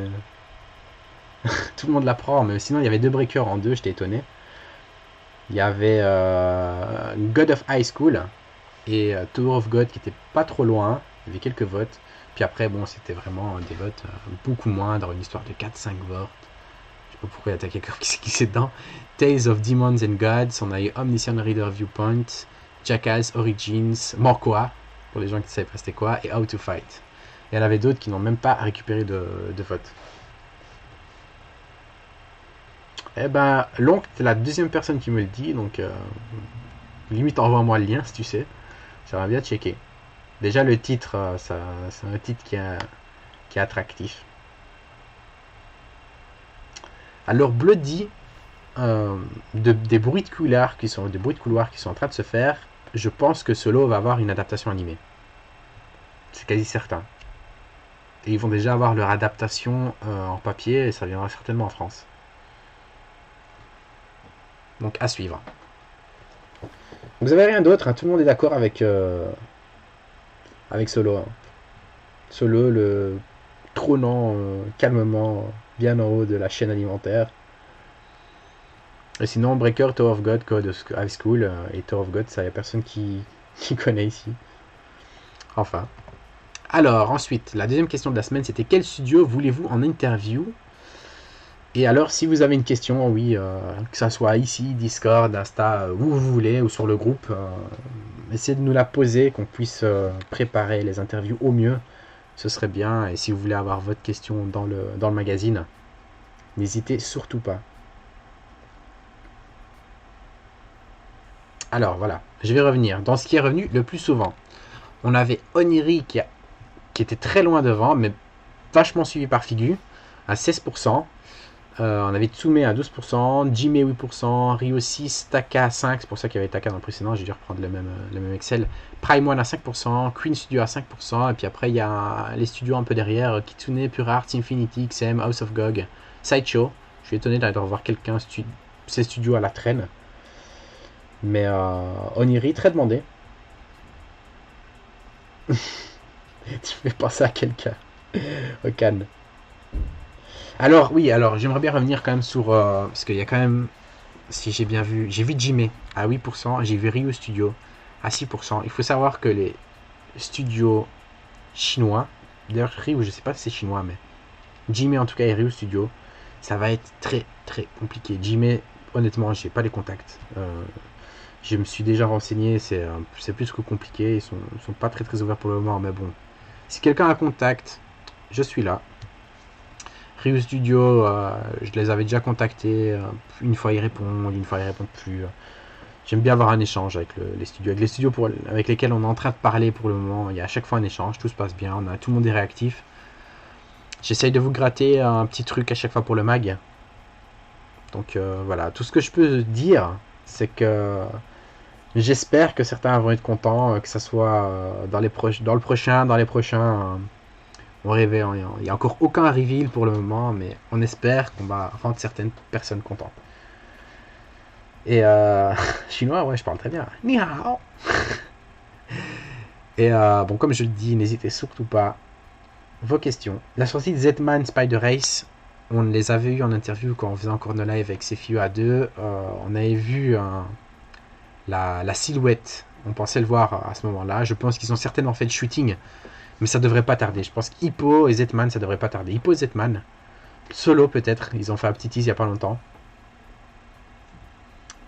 Tout le monde l'apprend, mais sinon, il y avait deux breakers en deux, j'étais étonné. Il y avait God of High School et Tower of God qui était pas trop loin. Il y avait quelques votes. Puis après, bon, c'était vraiment des votes beaucoup moindres, une histoire de 4-5 votes. Je sais pas pourquoi il y a quelqu'un qui s'est dedans. Tales of Demons and Gods, on a eu Omniscient Reader Viewpoint, Jackass Origins, Morkoa, pour les gens qui ne savaient pas c'était quoi, et How to Fight. Et il y en avait d'autres qui n'ont même pas récupéré de votes. Eh ben, l'oncle, c'est la deuxième personne qui me le dit, donc limite envoie-moi le lien si tu sais. J'aimerais bien checker. Déjà le titre, c'est un titre qui est attractif. Alors Bloody, des bruits de couloirs qui sont en train de se faire, je pense que Solo va avoir une adaptation animée. C'est quasi certain. Et ils vont déjà avoir leur adaptation en papier et ça viendra certainement en France. Donc à suivre. Vous avez rien d'autre, hein, tout le monde est d'accord avec Solo. Hein. Solo, le trônant calmement bien en haut de la chaîne alimentaire. Et sinon, Breaker, Tower of God, Code High School et Tower of God, ça y a personne qui connaît ici. Enfin. Alors, ensuite, la deuxième question de la semaine, c'était quel studio voulez-vous en interview? Et alors, si vous avez une question, oui, que ça soit ici, Discord, Insta, où vous voulez, ou sur le groupe, essayez de nous la poser, qu'on puisse préparer les interviews au mieux. Ce serait bien. Et si vous voulez avoir votre question dans le magazine, n'hésitez surtout pas. Alors, voilà. Je vais revenir. Dans ce qui est revenu le plus souvent, on avait Oniri qui était très loin devant, mais vachement suivi par Figu à 16%. On avait Tsume à 12%, Jime 8%, Ryo 6, Taka 5, c'est pour ça qu'il y avait Taka dans le précédent, j'ai dû reprendre le même Excel. Prime One à 5%, Queen Studio à 5%, et puis après il y a les studios un peu derrière, Kitsune, Pure Art, Infinity, XM, House of GOG, Sideshow. Je suis étonné d'aller revoir quelqu'un, ces studios à la traîne. Mais Oniri, très demandé. Tu fais penser à quelqu'un. Okan. Alors, oui, alors j'aimerais bien revenir quand même sur. Parce qu'il y a quand même. Si j'ai bien vu. J'ai vu Jime à 8%, j'ai vu Ryu Studio à 6%. Il faut savoir que les studios chinois. D'ailleurs, Ryu, je sais pas si c'est chinois, mais. Jime en tout cas et Ryu Studio, ça va être très très compliqué. Jime, honnêtement, j'ai pas les contacts. Je me suis déjà renseigné, c'est plus que compliqué. Ils sont pas très très ouverts pour le moment, mais bon. Si quelqu'un a un contact, je suis là. Ryu Studio, je les avais déjà contactés. Une fois ils répondent, une fois ils répondent plus. J'aime bien avoir un échange avec les studios. Avec les studios avec lesquels on est en train de parler pour le moment, il y a à chaque fois un échange, tout se passe bien, tout le monde est réactif. J'essaye de vous gratter un petit truc à chaque fois pour le mag. Donc voilà, tout ce que je peux dire, c'est que j'espère que certains vont être contents, que ça soit dans le prochain, dans les prochains. On rêvait, il n'y a encore aucun reveal pour le moment, mais on espère qu'on va rendre certaines personnes contentes. Et chinois, ouais, je parle très bien. Ni hao. Et bon, comme je le dis, n'hésitez surtout pas. Vos questions. La sortie de Z-Man Spider Race, on les avait eu en interview quand on faisait encore nos live avec CFU à 2. On avait vu la silhouette. On pensait le voir à ce moment-là. Je pense qu'ils ont certainement fait le shooting. Mais ça devrait pas tarder. Je pense qu'Hippo et Z-Man, ça devrait pas tarder. Hippo et Z-Man. Solo peut-être. Ils ont fait un petit tease il y a pas longtemps.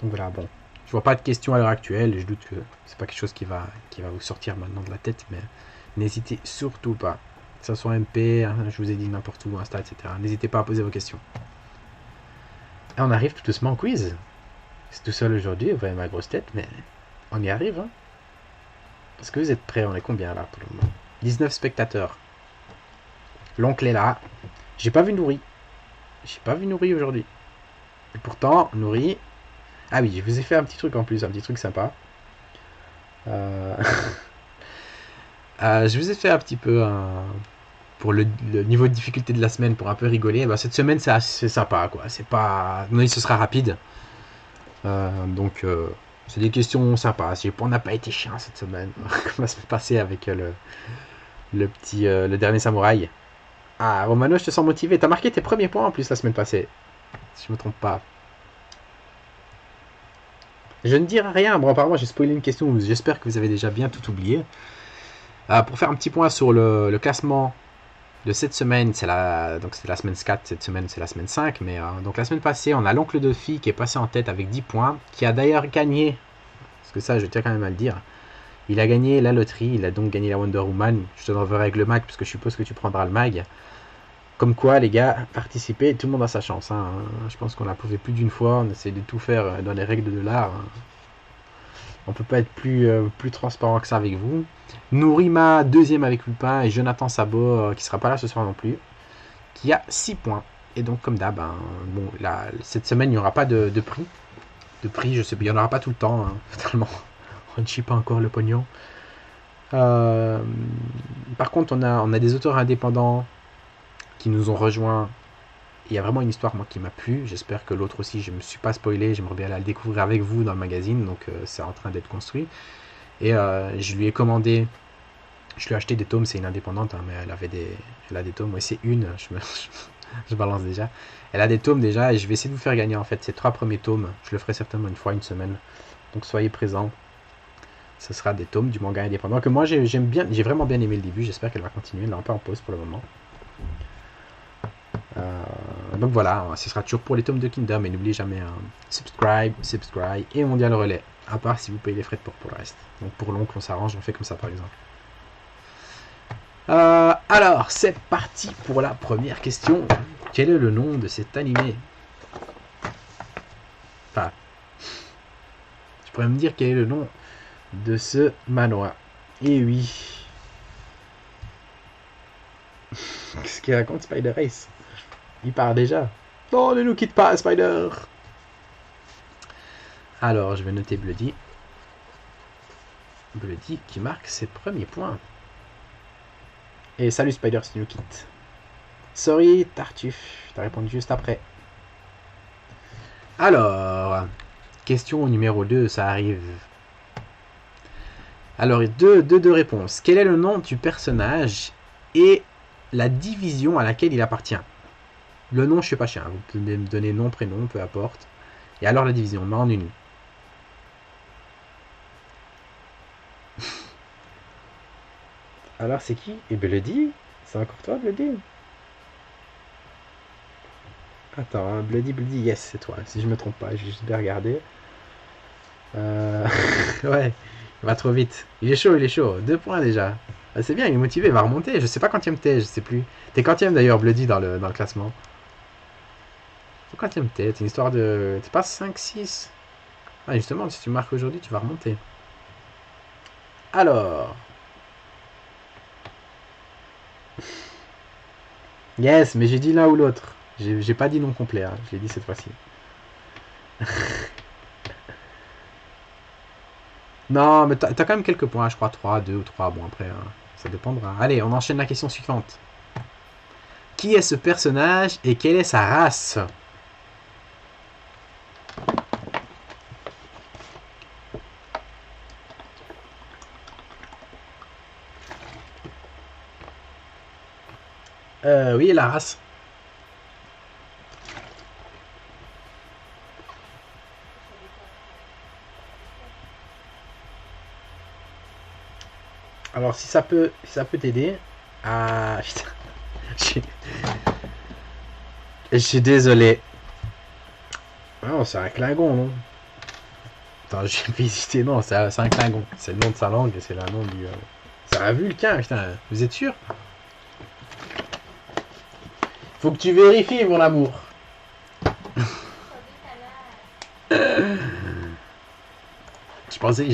Donc voilà, bon. Je vois pas de questions à l'heure actuelle. Je doute que c'est pas quelque chose qui va vous sortir maintenant de la tête. Mais n'hésitez surtout pas. Que ce soit MP, hein, je vous ai dit n'importe où, Insta, etc. N'hésitez pas à poser vos questions. Et on arrive tout doucement au quiz. C'est tout seul aujourd'hui. Vous voyez ma grosse tête. Mais on y arrive. Hein. Est-ce que vous êtes prêts? On est combien là pour le moment? 19 spectateurs. L'oncle est là. J'ai pas vu Nourri. J'ai pas vu Nourri aujourd'hui. Et pourtant, Nourri... Ah oui, je vous ai fait un petit truc en plus, un petit truc sympa. Je vous ai fait un petit peu pour le niveau de difficulté de la semaine, pour un peu rigoler. Bah, cette semaine, c'est assez sympa, quoi. C'est pas... Non, ce sera rapide. Donc, c'est des questions sympas. On n'a pas été chiant cette semaine. Comment ça se passer avec le dernier samouraï. Ah, Romano, je te sens motivé. T'as marqué tes premiers points en plus la semaine passée. Si je me trompe pas. Je ne dirai rien. Bon, apparemment, j'ai spoilé une question. J'espère que vous avez déjà bien tout oublié. Pour faire un petit point sur le classement de cette semaine, donc c'était la semaine 4, cette semaine c'est la semaine 5. Mais donc la semaine passée, on a l'oncle de Phi qui est passé en tête avec 10 points. Qui a d'ailleurs gagné. Parce que ça, je tiens quand même à le dire. Il a gagné la loterie, il a donc gagné la Wonder Woman. Je te l'enverrai avec le mag, parce que je suppose que tu prendras le mag. Comme quoi, les gars, participez, tout le monde a sa chance. Hein. Je pense qu'on l'a prouvé plus d'une fois, on essaie de tout faire dans les règles de l'art. Hein. On peut pas être plus transparent que ça avec vous. Nourima, deuxième avec Lupin, et Jonathan Sabot, qui sera pas là ce soir non plus, qui a 6 points. Et donc, comme d'hab, hein, bon, cette semaine, il n'y aura pas de prix. De prix, je sais pas, il n'y en aura pas tout le temps, hein, totalement. On ne chie pas encore le pognon. Par contre, on a des auteurs indépendants qui nous ont rejoints. Il y a vraiment une histoire, moi, qui m'a plu. J'espère que l'autre aussi, je ne me suis pas spoilé. J'aimerais bien la découvrir avec vous dans le magazine. Donc, c'est en train d'être construit. Et je lui ai commandé... Je lui ai acheté des tomes. C'est une indépendante, hein, mais elle a des tomes. Oui, c'est une. Je balance déjà. Elle a des tomes déjà. Et je vais essayer de vous faire gagner, en fait, ces 3 premiers tomes. Je le ferai certainement une fois, une semaine. Donc, soyez présents. Ce sera des tomes du manga indépendant que moi j'aime bien, j'ai vraiment bien aimé le début. J'espère qu'elle va continuer. Elle est un peu en pause pour le moment. Donc voilà, ce sera toujours pour les tomes de Kingdom. Et n'oubliez jamais subscribe et on dit le relais. À part si vous payez les frais de port pour le reste. Donc pour l'oncle, on s'arrange, on fait comme ça par exemple. Alors, c'est parti pour la première question. Quel est le nom de cet animé? Enfin, je pourrais me dire quel est le nom de ce manoir. Et oui. Qu'est-ce qu'il raconte Spider Ace? Il part déjà. Non, ne nous quitte pas, Spider. Alors, je vais noter Bloody. Bloody qui marque ses premiers points. Et salut Spider si tu nous quittes. Sorry, Tartuffe. T'as répondu juste après. Alors, question numéro 2, ça arrive. Alors, deux réponses. Quel est le nom du personnage et la division à laquelle il appartient? Le nom, je sais pas chien. Vous pouvez me donner nom, prénom, peu importe. Et alors la division, mais en une. Alors c'est qui? Et Bloody? C'est encore toi, Bloody? Attends, hein, Bloody, yes, c'est toi. Si je me trompe pas, j'ai juste bien regardé. Ouais, il va trop vite. Il est chaud, il est chaud. 2 points déjà. Ah, c'est bien, il est motivé, il va remonter. Je sais pas quantième t'es, je sais plus. T'es quantième d'ailleurs, Bloody, dans le classement. Quantième t'es? C'est une histoire de... T'es pas 5, 6? Ah, justement, si tu marques aujourd'hui, tu vas remonter. Alors... Yes, mais j'ai dit l'un ou l'autre. J'ai pas dit nom complet, hein. Je l'ai dit cette fois-ci. Non, mais t'as quand même quelques points, je crois 3, 2 ou 3. Bon, après, hein, ça dépendra. Allez, on enchaîne la question suivante. Qui est ce personnage et quelle est sa race? Oui, la race. Alors, si ça peut t'aider. Ah, putain. Je suis désolé. Non, c'est un Klingon, non? Attends, j'ai visité, non, c'est un Klingon. C'est le nom de sa langue et c'est le nom du... C'est un Vulcain, putain. Vous êtes sûr? Faut que tu vérifies, mon amour. J'ai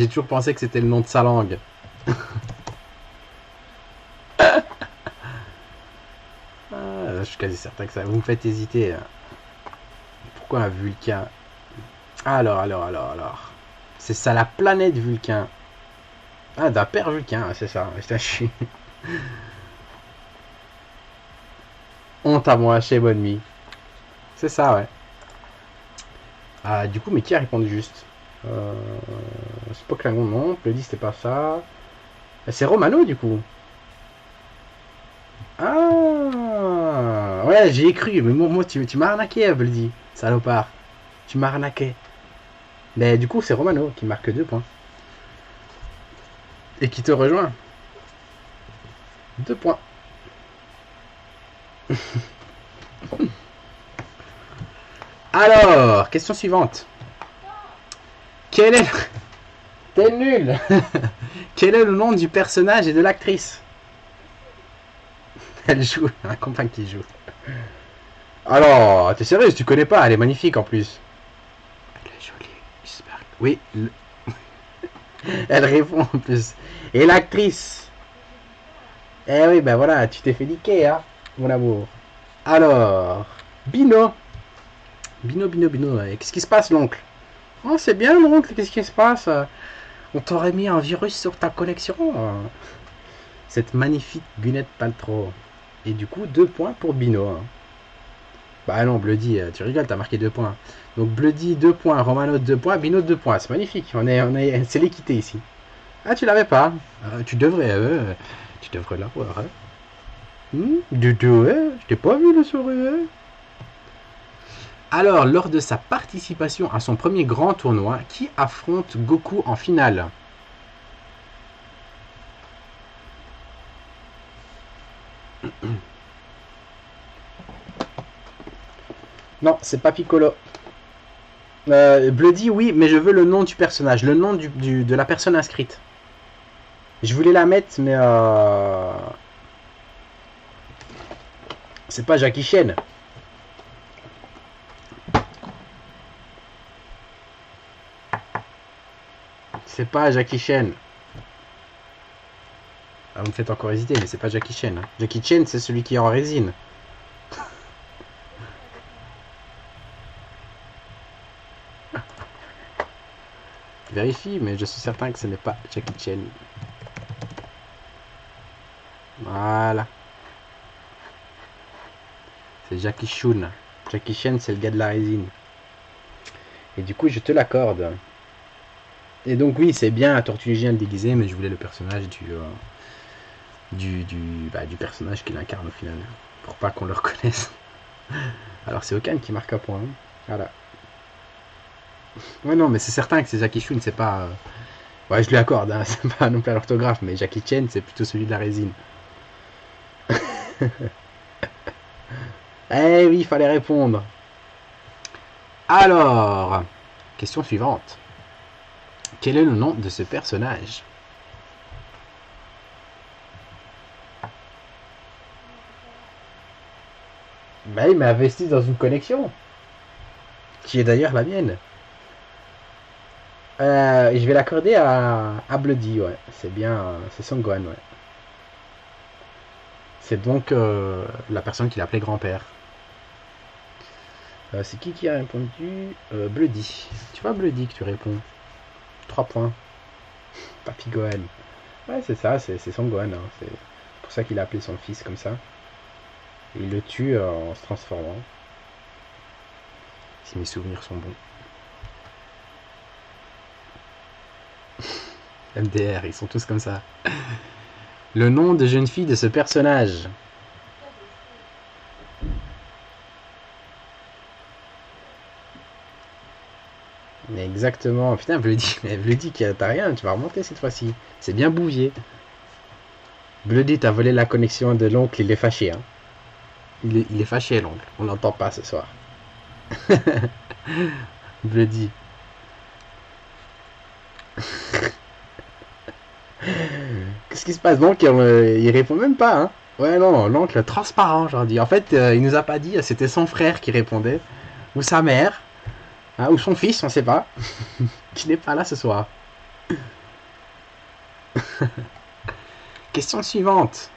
toujours pensé que c'était le nom de sa langue. Je suis quasi certain que ça... Vous me faites hésiter. Pourquoi un Vulcain? Alors. C'est ça, la planète Vulcain. Ah, d'un père Vulcain, c'est ça. Je suis... Honte à moi, chez Bonne. C'est ça, ouais. Ah, du coup, mais qui a répondu juste? C'est pas Klingon, non. Bloody, c'était pas ça. C'est Romano, du coup. Ah, ouais, j'y ai cru. Mais moi tu m'as arnaqué, Bloody, salopard. Tu m'as arnaqué. Mais du coup, c'est Romano qui marque 2 points. Et qui te rejoint. 2 points. Alors, question suivante. Quel est... T'es nul. Quel est le nom du personnage et de l'actrice? Elle joue, un compagne qui joue. Alors, t'es sérieuse, tu connais pas, elle est magnifique en plus. Elle est jolie, j'espère. Oui, elle répond en plus. Et l'actrice? Eh oui, ben voilà, tu t'es fait niquer, hein, mon amour. Alors, Bino. Bino. Qu'est-ce qui se passe, l'oncle? Oh, c'est bien, l'oncle, qu'est-ce qui se passe? On t'aurait mis un virus sur ta connexion. Cette magnifique Gwyneth Paltrow. Et du coup, 2 points pour Bino. Hein. Bah non, Bloody, tu rigoles, t'as marqué 2 points. Donc Bloody 2 points, Romano 2 points, Bino 2 points. C'est magnifique, c'est l'équité ici. Ah, tu l'avais pas? Tu devrais l'avoir. Hein. Ouais, je t'ai pas vu le sourire. Alors, lors de sa participation à son premier grand tournoi, qui affronte Goku en finale? Non, c'est pas Piccolo. Bloody, oui, mais je veux le nom du personnage, le nom de la personne inscrite. Je voulais la mettre, mais c'est pas Jackie Chan. C'est pas Jackie Chan. Ah, vous me faites encore hésiter, mais c'est pas Jackie Chan. Hein. Jackie Chan, c'est celui qui est en résine. Vérifie, mais je suis certain que ce n'est pas Jackie Chan. Voilà. C'est Jackie Chun. Jackie Chan, c'est le gars de la résine. Et du coup, je te l'accorde. Et donc oui, c'est bien un tortue-légien le déguisé, mais je voulais le personnage du personnage qu'il incarne au final, pour pas qu'on le reconnaisse. Alors c'est Okan qui marque un point. Hein. Voilà. Ouais non, mais c'est certain que c'est Jackie Chun, c'est pas... Ouais, je lui accorde, hein, c'est pas non plus à l'orthographe, mais Jackie Chan, c'est plutôt celui de la résine. Eh oui, il fallait répondre. Alors, question suivante. Quel est le nom de ce personnage? Bah, il m'a investi dans une connexion, qui est d'ailleurs la mienne. Je vais l'accorder à Bloody, ouais. C'est bien, c'est Son Gohan, ouais. C'est donc la personne qui l'appelait grand-père. C'est qui a répondu? Bloody. Tu vois Bloody que tu réponds. 3 points. Papy Gohan. Ouais, c'est ça, c'est Son Gohan. Hein. C'est pour ça qu'il a appelé son fils comme ça. Et il le tue en se transformant. Si mes souvenirs sont bons. MDR, ils sont tous comme ça. Le nom de jeune fille de ce personnage. Exactement. Putain, Bloody, t'as rien, tu vas remonter cette fois-ci. C'est bien Bouvier. Bloody, t'as volé la connexion de l'oncle, il est fâché. Hein. Il est fâché, l'oncle. On l'entend pas ce soir. Bloody. Qu'est-ce qui se passe? Donc, il répond même pas. Hein. Ouais, non, l'oncle transparent, aujourd'hui. En fait, il nous a pas dit, c'était son frère qui répondait. Ou sa mère. Hein, ou son fils, on sait pas. Qui n'est pas là ce soir. Question suivante.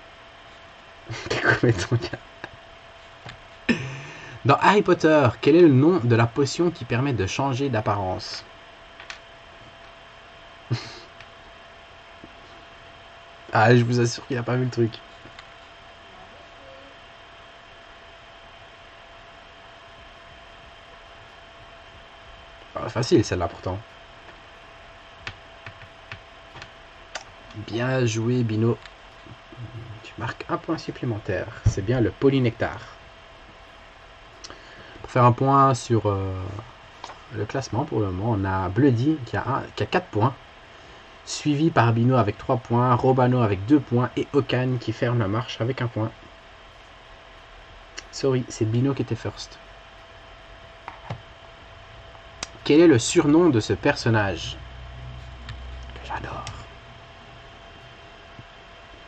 Dans Harry Potter, quel est le nom de la potion qui permet de changer d'apparence? Ah, je vous assure qu'il n'a pas vu le truc. Ah, facile celle-là pourtant. Bien joué, Bino. Tu marques un point supplémentaire. C'est bien le polynectar. Pour faire un point sur le classement, pour le moment, on a Bloody qui a 4 points. Suivi par Bino avec 3 points, Robano avec 2 points et Okan qui ferme la marche avec 1 point. Sorry, c'est Bino qui était first. Quel est le surnom de ce personnage? Que j'adore.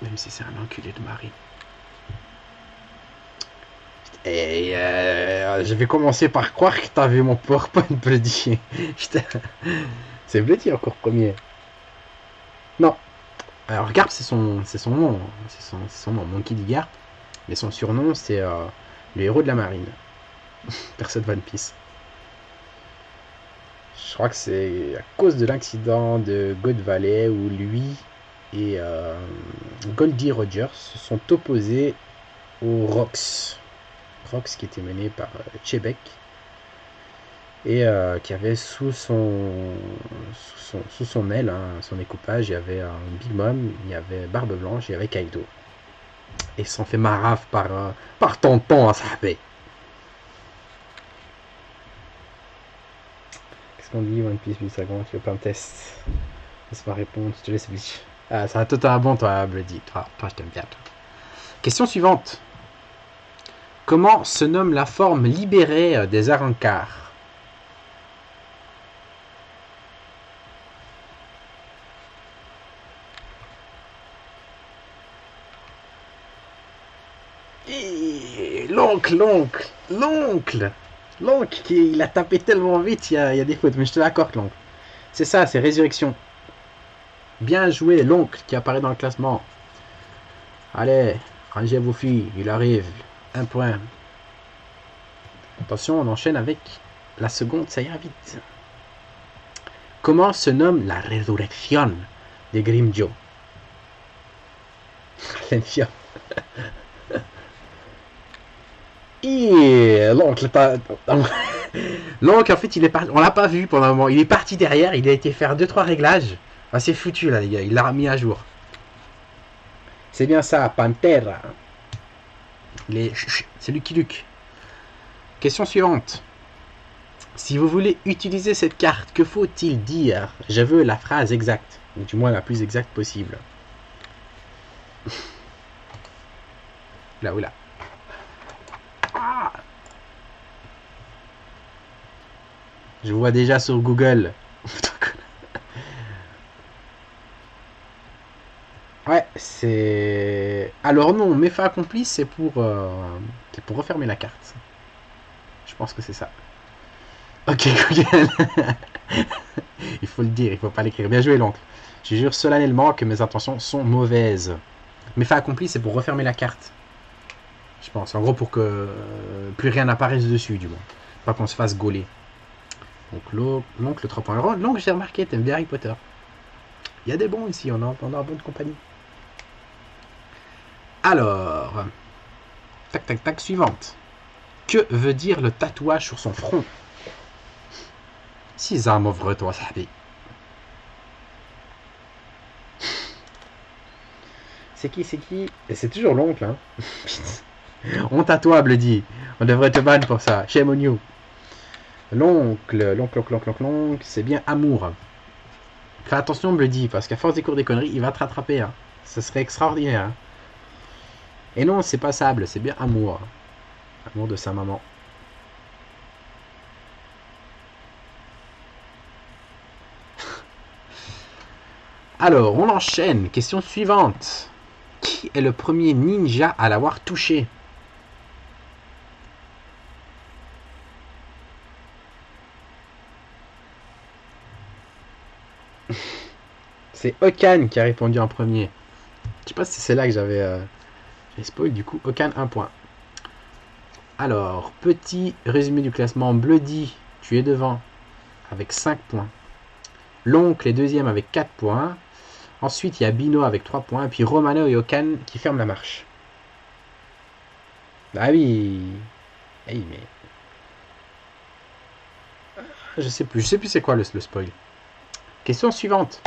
Même si c'est un enculé de mari. Et je vais commencer par croire que t'avais mon PowerPoint Bloody. C'est Bloody encore premier. Non. Alors Garp c'est son nom. C'est son nom, Monkey D. Garp. Mais son surnom c'est le héros de la marine. Personne One Piece. Je crois que c'est à cause de l'accident de God Valley où lui et Goldie Rogers se sont opposés aux Rox. Rox qui était mené par Chebek et qui avait sous son aile, hein, son équipage, il y avait Big Mom, il y avait Barbe Blanche, il y avait Kaido. Et ils se sont fait marave par Tonton à Sahabé. Qu'est-ce qu'on dit One Piece 8 secondes, tu veux pas un test? Laisse-moi répondre, je te laisse Bleach. Ah, c'est un total bon toi, Bloody. Toi, je t'aime bien. Toi. Question suivante. Comment se nomme la forme libérée des Arrancars? L'oncle, il a tapé tellement vite, il y a des fautes, mais je te l'accorde, l'oncle. C'est ça, c'est Résurrection. Bien joué, l'oncle qui apparaît dans le classement. Allez, rangez vos filles, il arrive. Un point. Attention, on enchaîne avec la seconde, ça ira vite. Comment se nomme la résurrection de Grimjo? Attention. Et l'oncle, l'oncle, en fait, il est parti. On l'a pas vu pendant un moment. Il est parti derrière. Il a été faire 2-3 réglages. Ah, c'est foutu là, les gars. Il l'a remis à jour. C'est bien ça, Pantera. C'est Lucky Luke. Question suivante. Si vous voulez utiliser cette carte, que faut-il dire? Je veux la phrase exacte, ou du moins la plus exacte possible. Là, oula. Ah, je vois déjà sur Google. Ouais, c'est... Alors non, méfait accompli, c'est pour refermer la carte. Je pense que c'est ça. Ok, Google. Il faut le dire, il faut pas l'écrire. Bien joué, l'oncle. Je jure solennellement que mes intentions sont mauvaises. Méfait accompli, c'est pour refermer la carte. Je pense. En gros, pour que plus rien n'apparaisse dessus, du moins. Pas qu'on se fasse gauler. Donc, l'oncle 3.0. L'oncle, j'ai remarqué, t'aimes bien Harry Potter. Il y a des bons ici, on a un bon de compagnie. Alors, tac, tac, tac, suivante. Que veut dire le tatouage sur son front? Si ça m'ouvre toi, sahabi. C'est qui? Et c'est toujours l'oncle, hein. On tatoue, Bloody. On devrait te ban pour ça. Shame on you. L'oncle, c'est bien amour. Fais attention, Bloody, parce qu'à force des cours des conneries, il va te rattraper. Hein. Ce serait extraordinaire. Hein. Et non, c'est pas sable, c'est bien amour. Amour de sa maman. Alors, on enchaîne. Question suivante. Qui est le premier ninja à l'avoir touché? C'est Okan qui a répondu en premier. Je sais pas si c'est là que j'avais spoil, du coup. Okan, 1 point. Alors, petit résumé du classement. Bloody, tu es devant avec 5 points. L'oncle est deuxième avec 4 points. Ensuite, il y a Bino avec 3 points. Et puis Romano et Okan qui ferment la marche. Ah oui. Hey, mais... Je sais plus c'est quoi le spoil. Question suivante.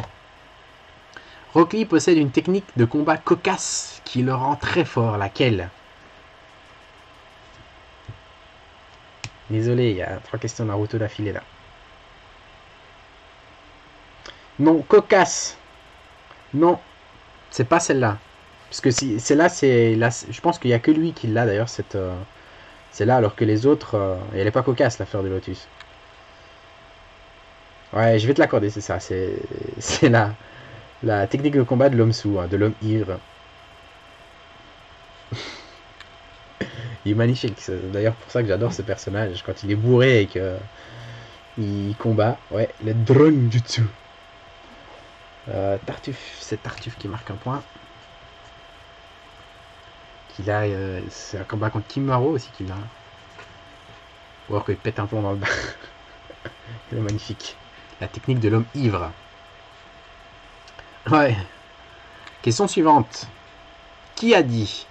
Rock Lee possède une technique de combat cocasse qui le rend très fort. Laquelle? Désolé, il y a 3 questions Naruto d'affilée là. Non, cocasse. Non, c'est pas celle-là. Parce que si celle-là, je pense qu'il n'y a que lui qui l'a d'ailleurs, cette celle-là, alors que les autres, elle est pas cocasse, la fleur de lotus. Ouais, je vais te l'accorder, c'est ça. C'est la technique de combat de l'homme sous, hein, de l'homme ivre. Il est magnifique. C'est d'ailleurs pour ça que j'adore ce personnage. Quand il est bourré et qu'il combat. Ouais, le drone jutsu. Tartuffe, c'est Tartuffe qui marque un point. C'est un combat contre Kimaro aussi qu'il a. Ou alors qu'il pète un plomb dans le bas. Il est magnifique. La technique de l'homme ivre. Ouais. Question suivante. Qui a dit: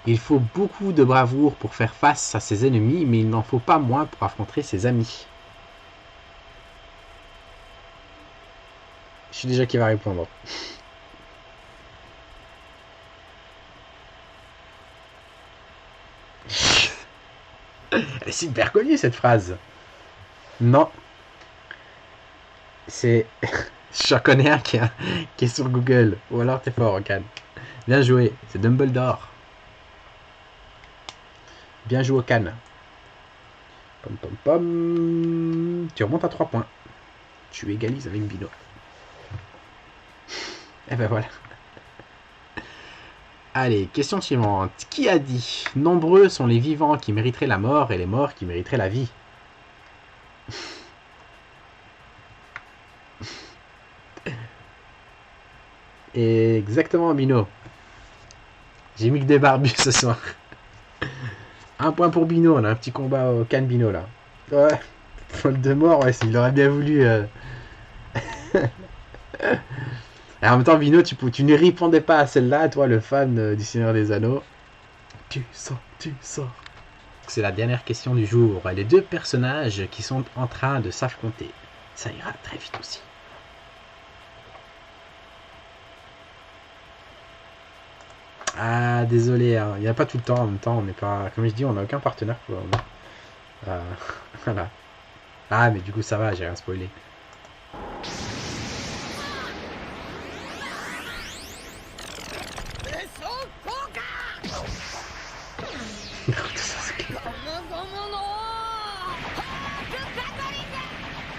il faut beaucoup de bravoure pour faire face à ses ennemis, mais il n'en faut pas moins pour affronter ses amis? Je sais déjà qui va répondre. Elle est super connue cette phrase. Non. C'est... Je connais un qui est sur Google. Ou alors t'es fort, Okan. Bien joué. C'est Dumbledore. Bien joué, Okan. Pom pom pom. Tu remontes à 3 points. Tu égalises avec Bino. Et ben voilà. Allez, question suivante. Qui a dit: nombreux sont les vivants qui mériteraient la mort et les morts qui mériteraient la vie? Exactement, Bino. J'ai mis que des barbus ce soir. Un point pour Bino, on a un petit combat au Can Bino là. Ouais, faute de mort, ouais, il aurait bien voulu. Et en même temps, Bino, tu ne répondais pas à celle-là, toi, le fan du Seigneur des Anneaux. Tu sors, tu sors. C'est la dernière question du jour. Les deux personnages qui sont en train de s'affronter. Ça ira très vite aussi. Ah, désolé, hein. Il n'y a pas tout le temps. En même temps, on n'est pas. Comme je dis, on n'a aucun partenaire pour le moment. Voilà. Ah, mais du coup, ça va, j'ai rien spoilé.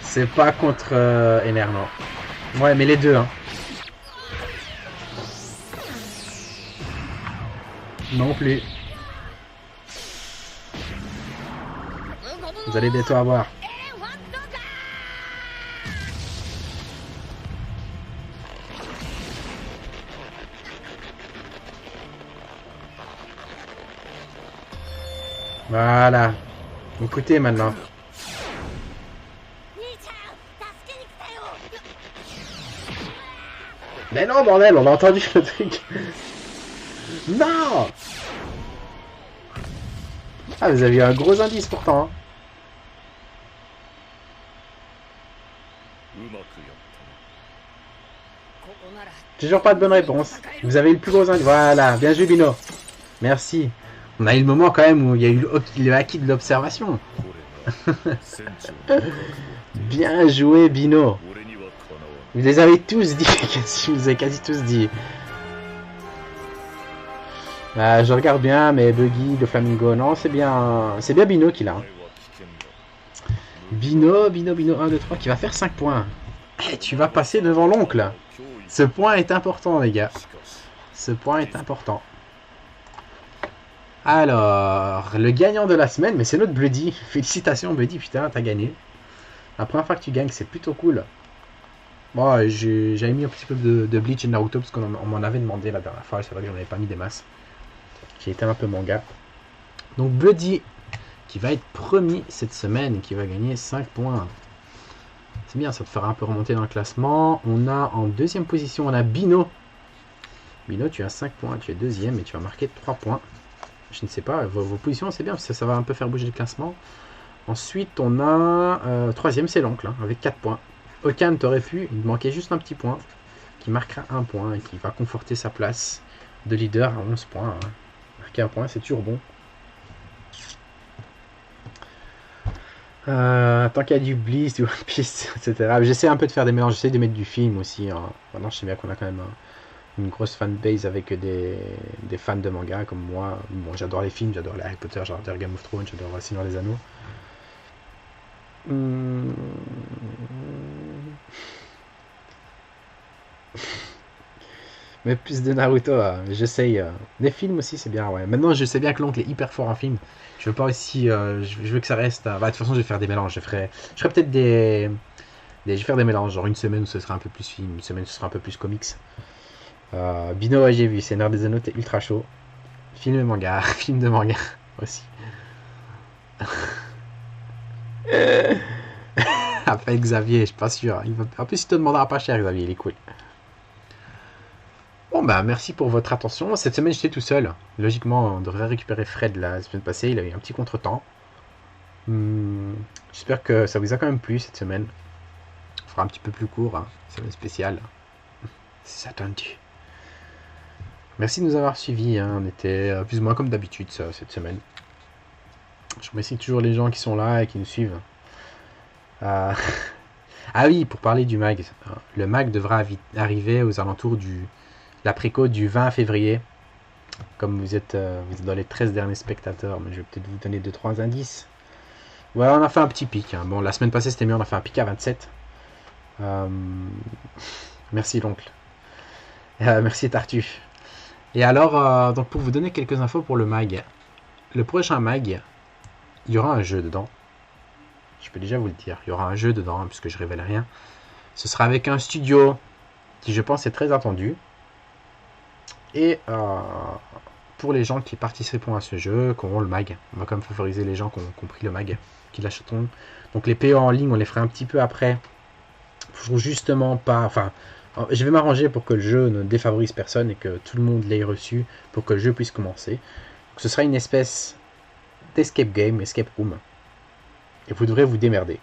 C'est pas contre Ener, non. Ouais, mais les deux, hein. Non plus. Vous allez bientôt avoir. Voilà. Écoutez maintenant. Mais non, bordel, on a entendu le truc. Non. Ah, vous avez eu un gros indice pourtant. Hein. Toujours pas de bonne réponse. Vous avez eu le plus gros indice. Voilà, bien joué Bino. Merci. On a eu le moment quand même où il y a eu le acquis de l'observation. Bien joué Bino. Vous les avez tous dit. Vous les avez quasi tous dit. Je regarde bien, mais Buggy, le Flamingo, non, c'est bien Bino qui l'a. Bino, 1, 2, 3, qui va faire 5 points. Hey, tu vas passer devant l'oncle. Ce point est important, les gars. Ce point est important. Alors, le gagnant de la semaine, mais c'est notre Bloody. Félicitations, Bloody, putain, t'as gagné. La première fois que tu gagnes, c'est plutôt cool. Bon, j'avais mis un petit peu de Bleach et Naruto, parce qu'on m'en avait demandé la dernière fois. C'est vrai que j'en avais pas mis des masses. J'ai été un peu manga. Donc, Bloody, qui va être premier cette semaine, qui va gagner 5 points. C'est bien, ça te fera un peu remonter dans le classement. On a en deuxième position, on a Bino. Bino, tu as 5 points, tu es deuxième et tu as marqué 3 points. Je ne sais pas, vos positions, c'est bien, parce que ça va un peu faire bouger le classement. Ensuite, on a troisième, c'est l'oncle, hein, avec 4 points. Okan, t'aurais pu, il manquait juste un petit point, qui marquera 1 point et qui va conforter sa place de leader à 11 points. Hein. Marquer 1 point, c'est toujours bon. Tant qu'il y a du Bliss, du One Piece, etc. J'essaie un peu de faire des mélanges, j'essaie de mettre du film aussi. Hein. Maintenant, je sais bien qu'on a quand même une grosse fanbase avec des fans de manga comme moi. Bon, j'adore les films, j'adore les Harry Potter, j'adore Game of Thrones, j'adore Seigneur des Anneaux. Mais plus de Naruto, j'essaye. Des films aussi, c'est bien, ouais. Maintenant, je sais bien que l'oncle est hyper fort en film. Je veux pas aussi. Je veux que ça reste. Bah, de toute façon, je vais faire des mélanges. Je ferai peut-être des. Je vais faire des mélanges. Genre une semaine où ce sera un peu plus film, une semaine où ce sera un peu plus comics. Bino, ouais, j'ai vu. Seigneur des Anneaux, t'es ultra chaud. Film de manga. Film de manga aussi. Après Xavier, je suis pas sûr. En plus, il te demandera pas cher, Xavier. Il est cool. Bon bah merci pour votre attention. Cette semaine j'étais tout seul. Logiquement on devrait récupérer Fred la semaine passée. Il a eu un petit contretemps. J'espère que ça vous a quand même plu cette semaine. On fera un petit peu plus court. Hein. Semaine spéciale. C'est attendu. Merci de nous avoir suivis. Hein. On était plus ou moins comme d'habitude cette semaine. Je remercie toujours les gens qui sont là et qui nous suivent. Ah oui, pour parler du mag. Le mag devra arriver aux alentours la préco du 20 février. Comme vous êtes dans les 13 derniers spectateurs, mais je vais peut-être vous donner 2-3 indices. Voilà, on a fait un petit pic. Hein. Bon, la semaine passée c'était mieux, on a fait un pic à 27. Merci l'oncle. Merci Tartuffe. Et alors, donc pour vous donner quelques infos pour le mag. Le prochain mag, il y aura un jeu dedans. Je peux déjà vous le dire. Il y aura un jeu dedans, hein, puisque je révèle rien. Ce sera avec un studio qui je pense est très attendu. Et pour les gens qui participeront à ce jeu, qui auront le mag. On va quand même favoriser les gens qui ont compris le mag, qui l'achèteront. Donc les PO en ligne, on les fera un petit peu après. Pour justement pas... Enfin, je vais m'arranger pour que le jeu ne défavorise personne et que tout le monde l'ait reçu pour que le jeu puisse commencer. Donc, ce sera une espèce d'escape game, escape room. Et vous devrez vous démerder.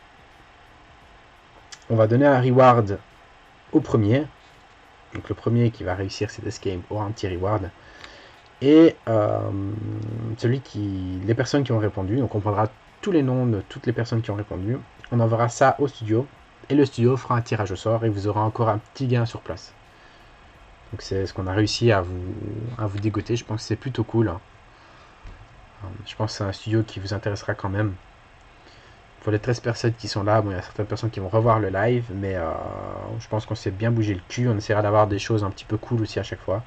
On va donner un reward au premier. Donc le premier qui va réussir cet escape aura un petit reward. Et les personnes qui ont répondu, donc on prendra tous les noms de toutes les personnes qui ont répondu. On enverra ça au studio. Et le studio fera un tirage au sort et vous aurez encore un petit gain sur place. Donc c'est ce qu'on a réussi à vous dégoter. Je pense que c'est plutôt cool. Je pense que c'est un studio qui vous intéressera quand même. Pour les 13 personnes qui sont là, bon, il y a certaines personnes qui vont revoir le live, mais je pense qu'on s'est bien bougé le cul. On essaiera d'avoir des choses un petit peu cool aussi à chaque fois.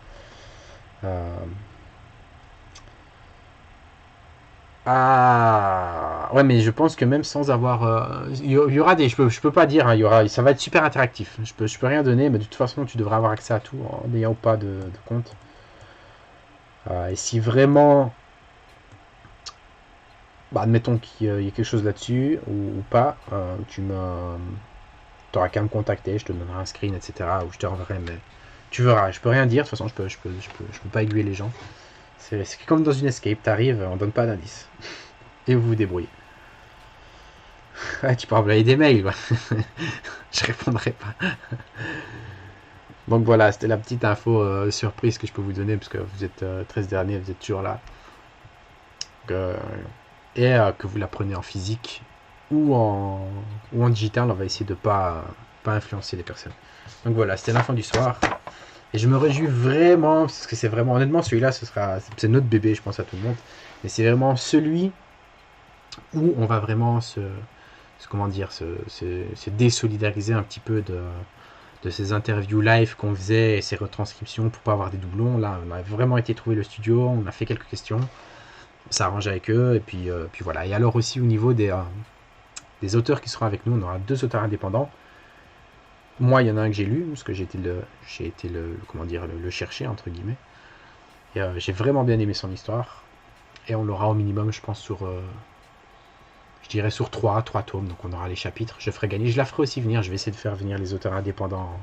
Ouais, mais je pense que même sans avoir... il y aura des... Je peux pas dire, hein, ça va être super interactif. Je peux rien donner, mais de toute façon, tu devras avoir accès à tout, en n'ayant pas de compte. Et si vraiment... Bah, admettons qu'il y ait quelque chose là-dessus, ou pas, tu auras qu'à me contacter, je te donnerai un screen, etc. Ou je te renverrai, mais... Tu verras, je peux rien dire, de toute façon, je peux pas aiguiller les gens. C'est comme dans une escape, t'arrives, on donne pas d'indice. Et vous vous débrouillez. Ouais, tu peux envoyer des mails, quoi. Je répondrai pas. Donc voilà, c'était la petite info surprise que je peux vous donner, parce que vous êtes 13 derniers, vous êtes toujours là. Et que vous la prenez en physique ou en digital, on va essayer de pas influencer les personnes. Donc voilà, c'était la fin du soir. Et je me réjouis vraiment, parce que c'est vraiment, honnêtement, celui-là, c'est notre bébé, je pense à tout le monde. Mais c'est vraiment celui où on va vraiment se désolidariser un petit peu de ces interviews live qu'on faisait et ces retranscriptions pour pas avoir des doublons. Là, on a vraiment été trouver le studio, on a fait quelques questions, on s'est arrangé avec eux, et puis voilà. Et alors aussi au niveau des auteurs qui seront avec nous, on aura 2 auteurs indépendants. Moi, il y en a un que j'ai lu, parce que j'ai été le chercher, entre guillemets. Et j'ai vraiment bien aimé son histoire. Et on l'aura au minimum, je pense, je dirais sur 3 tomes. Donc on aura les chapitres. Je la ferai aussi venir. Je vais essayer de faire venir les auteurs indépendants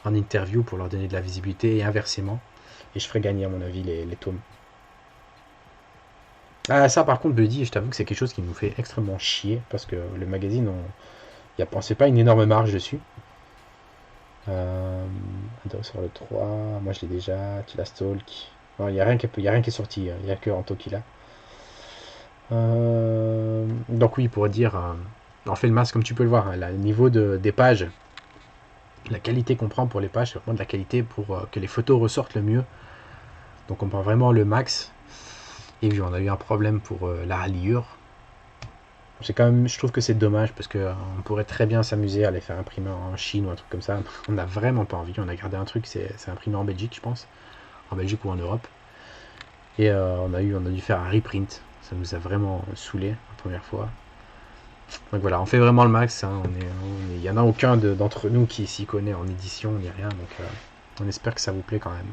en interview pour leur donner de la visibilité et inversement. Et je ferai gagner, à mon avis, les tomes. Ça, par contre, Buddy, je t'avoue que c'est quelque chose qui nous fait extrêmement chier. Parce que le magazine, c'est pas une énorme marge dessus. Sur le 3, moi je l'ai déjà, tu l'as stalk. Non, il n'y a rien qui est sorti, il n'y a que Anto qui l'a. Donc oui, pour dire, on fait le masque comme tu peux le voir, hein, le niveau des pages, la qualité qu'on prend pour les pages, c'est vraiment de la qualité pour que les photos ressortent le mieux. Donc on prend vraiment le max. Et puis on a eu un problème pour la reliure. Je trouve que c'est dommage parce qu'on pourrait très bien s'amuser à les faire imprimer en Chine ou un truc comme ça. On n'a vraiment pas envie. On a gardé un truc, c'est imprimé en Belgique, je pense. En Belgique ou en Europe. Et on a dû faire un reprint. Ça nous a vraiment saoulé la première fois. Donc voilà, on fait vraiment le max. Hein. Il n'y en a aucun d'entre nous qui s'y connaît en édition ni rien. Donc on espère que ça vous plaît quand même.